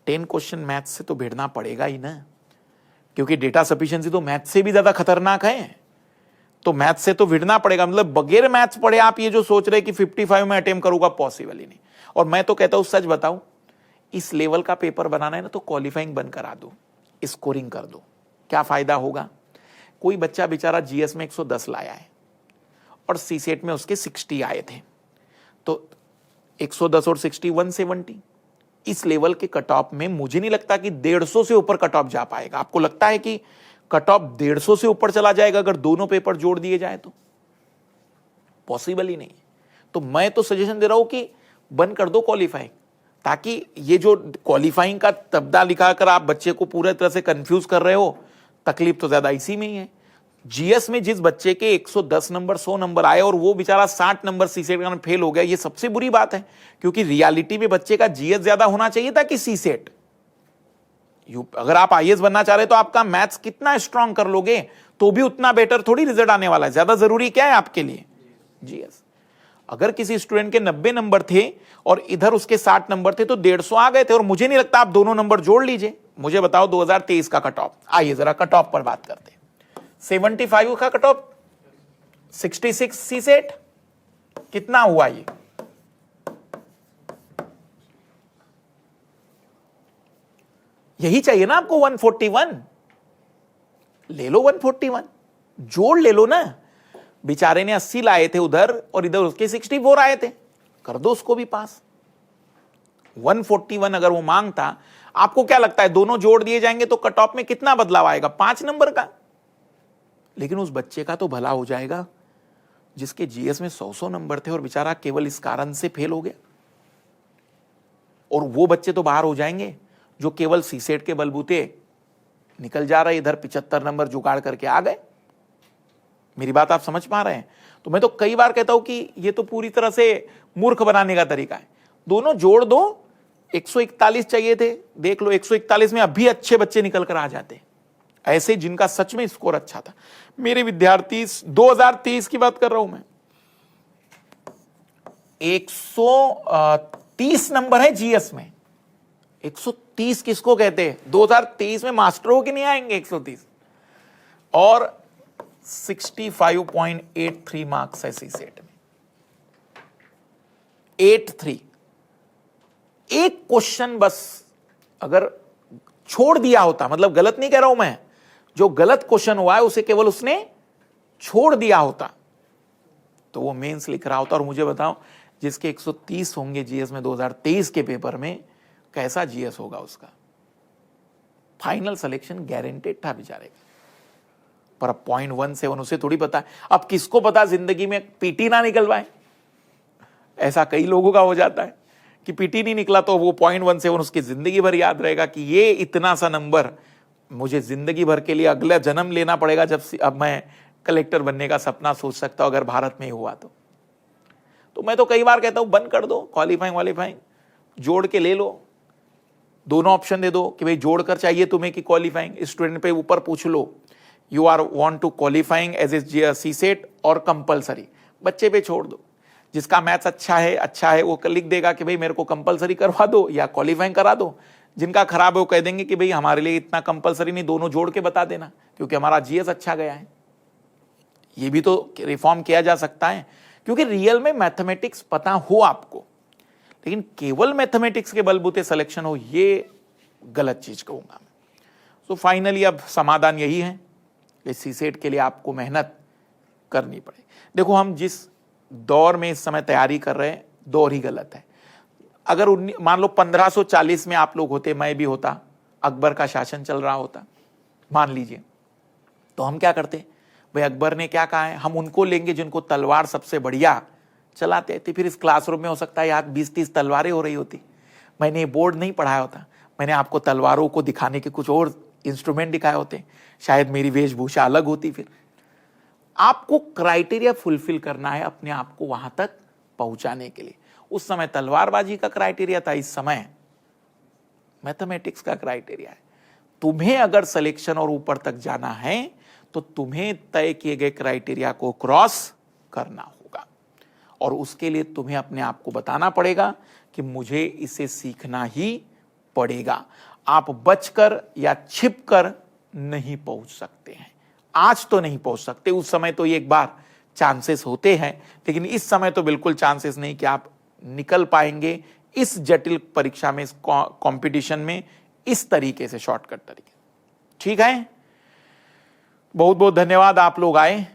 10 क्वेश्चन मैथ्स से तो भिड़ना पड़ेगा ही ना, क्योंकि डेटा सफिशिएंसी तो मैथ्स से भी ज्यादा खतरनाक है। तो मैथ्स से तो भिड़ना पड़ेगा, मतलब बगैर मैथ्स पढ़े आप ये जो सोच रहे कि 55 में अटेम्प्ट करूंगा, पॉसिबल ही नहीं। और मैं तो कहता हूं, सच बताऊं, इस लेवल का पेपर बनाना है ना तो क्वालिफाइंग बंद करा दो, स्कोरिंग कर दो। क्या फायदा होगा? कोई बच्चा बेचारा जीएस में 110 लाया है और सीसेट में उसके 60 आए थे, तो 110 और 60 170। इस लेवल के कट ऑफ में मुझे नहीं लगता कि 150 से ऊपर कट ऑफ जा पाएगा। आपको लगता है कि कट ऑफ 150 से ऊपर चला जाएगा अगर दोनों पेपर जोड़ दिए जाए? तो पॉसिबल ही नहीं। तो मैं तो सजेशन दे रहा हूं कि बंद कर दो क्वालिफाइंग, ताकि ये जो क्वालिफाइंग का तबदा लिखाकर आप बच्चे को पूरे तरह से कंफ्यूज कर रहे हो, तकलीफ तो ज्यादा इसी में ही है। जीएस में जिस बच्चे के 110 नंबर 100 नंबर आए और वो बेचारा 60 नंबर सीसेट का फेल हो गया, ये सबसे बुरी बात है, क्योंकि रियलिटी में बच्चे का जीएस ज्यादा होना चाहिए था कि सीसेट। अगर आप आईएएस बनना चाह रहे तो आपका मैथ्स कितना स्ट्रांग कर लोगे तो भी उतना बेटर थोड़ी रिजल्ट आने वाला है। ज्यादा जरूरी क्या है आपके लिए? जीएस। अगर किसी स्टूडेंट के 90 नंबर थे और इधर उसके 60 नंबर थे तो 150 आ गए थे, और मुझे नहीं लगता आप दोनों नंबर जोड़ लीजिए। मुझे बताओ 2023 का कट ऑफ। आइए जरा कट ऑफ पर बात करते हैं। 75 का कट ऑफ, 66 सीसेट, कितना हुआ ये? यही चाहिए ना आपको 141, ले लो 141, जोड़ ले लो ना। बेचारे ने 80 लाए थे उधर और इधर उसके 64 आए थे, कर दो उसको भी पास। 141 अगर वो मांगता, आपको क्या लगता है दोनों जोड़ दिए जाएंगे तो कट ऑफ में कितना बदलाव आएगा? 5 नंबर का। लेकिन उस बच्चे का तो भला हो जाएगा जिसके जीएस में 100 नंबर थे और बेचारा केवल इस कारण से फेल हो गया। और वो बच्चे तो बाहर हो जाएंगे जो केवल सीसेट के बलबूते निकल जा रहे, इधर 75 नंबर जुगाड़ करके आ गए। मेरी बात आप समझ पा रहे हैं? तो मैं तो कई बार कहता हूं कि ये तो पूरी तरह से मूर्ख बनाने का तरीका है। दोनों जोड़ दो, 141 चाहिए थे, देख लो 141 में अभी अच्छे बच्चे निकल कर आ जाते, ऐसे जिनका सच में स्कोर अच्छा था। मेरे विद्यार्थी 2023 की बात कर रहा हूं मैं, 130 नंबर है जीएस में। 130 किसको कहते हैं? 2023 में मास्टरों के नहीं आएंगे 130। और 65.83 मार्क्स है सीसेट में, 83। एक क्वेश्चन बस अगर छोड़ दिया होता, मतलब गलत नहीं कह रहा हूं मैं, जो गलत क्वेश्चन हुआ है उसे केवल उसने छोड़ दिया होता तो वो मेंस लिख रहा होता। और मुझे बताओ, जिसके 130 होंगे जीएस में 2023 के पेपर में, कैसा जीएस होगा उसका? फाइनल सिलेक्शन गारंटेड था बेचारे का। पर अब 0.17 उसे थोड़ी पता है। अब किसको पता जिंदगी में पीटी ना निकल पाए? ऐसा कई लोगों का हो जाता है कि पीटी नहीं निकला तो वो 0.17 उसकी जिंदगी भर याद रहेगा कि ये इतना सा नंबर मुझे जिंदगी भर के लिए अगला जन्म लेना पड़ेगा, जब अब मैं कलेक्टर बनने का सपना सोच सकता हूं अगर भारत में ही हुआ तो मैं तो कई बार कहता हूं बंद कर दो क्वालिफाइंग, जोड़ के ले लो। दोनों ऑप्शन दे दो कि भाई जोड़कर चाहिए तुम्हें कि क्वालिफाइंग। स्टूडेंट पे ऊपर पूछ लो, you are want to qualifying age a CSAT और कंपलसरी। बच्चे पे छोड़ दो, जिसका मैथ्स अच्छा है वो लिख देगा कि भाई मेरे को कंपलसरी करवा दो या क्वालिफाइंग करा दो। जिनका खराब है वो कह देंगे कि भाई हमारे लिए इतना कंपलसरी नहीं, दोनों जोड़ के बता देना क्योंकि हमारा जीएस अच्छा गया है। ये भी तो रिफॉर्म किया जा सकता है, क्योंकि रियल में मैथमेटिक्स पता हो आपको, लेकिन केवल मैथमेटिक्स के बलबूते सिलेक्शन हो, ये गलत चीज कहूंगा मैं। तो फाइनली अब समाधान यही है कि सीसेट के लिए आपको मेहनत करनी पड़े। देखो, हम जिस दौर में इस समय तैयारी कर रहे हैं, दौर ही गलत है। अगर मान लो 1540 में आप लोग होते, मैं भी होता, अकबर का शासन चल रहा होता मान लीजिए, तो हम क्या करते? भाई अकबर ने क्या कहा है, हम उनको लेंगे जिनको तलवार सबसे बढ़िया चलाते थे। फिर इस क्लासरूम में हो सकता है यार 20-30 तलवारें हो रही होती। मैंने बोर्ड नहीं पढ़ाया होता, मैंने आपको तलवारों को दिखाने के कुछ और इंस्ट्रूमेंट दिखाए होते, शायद मेरी वेशभूषा अलग होती। फिर आपको क्राइटेरिया फुलफिल करना है अपने आप को वहां तक पहुंचाने के लिए। उस समय तलवारबाजी का क्राइटेरिया था, इस समय मैथमेटिक्स का क्राइटेरिया है। तुम्हें अगर सिलेक्शन और ऊपर तक जाना है तो तुम्हें तय किए गए क्राइटेरिया को क्रॉस करना होगा, और उसके लिए तुम्हें अपने आप को बताना पड़ेगा कि मुझे इसे सीखना ही पड़ेगा। आप बचकर या छिपकर नहीं पहुंच सकते हैं। आज तो नहीं पहुंच सकते, उस समय तो एक बार चांसेस होते हैं, लेकिन इस समय तो बिल्कुल चांसेस नहीं कि आप निकल पाएंगे इस जटिल परीक्षा में, इस कंपटीशन में, इस तरीके से, शॉर्टकट तरीके। ठीक है, बहुत बहुत धन्यवाद, आप लोग आए।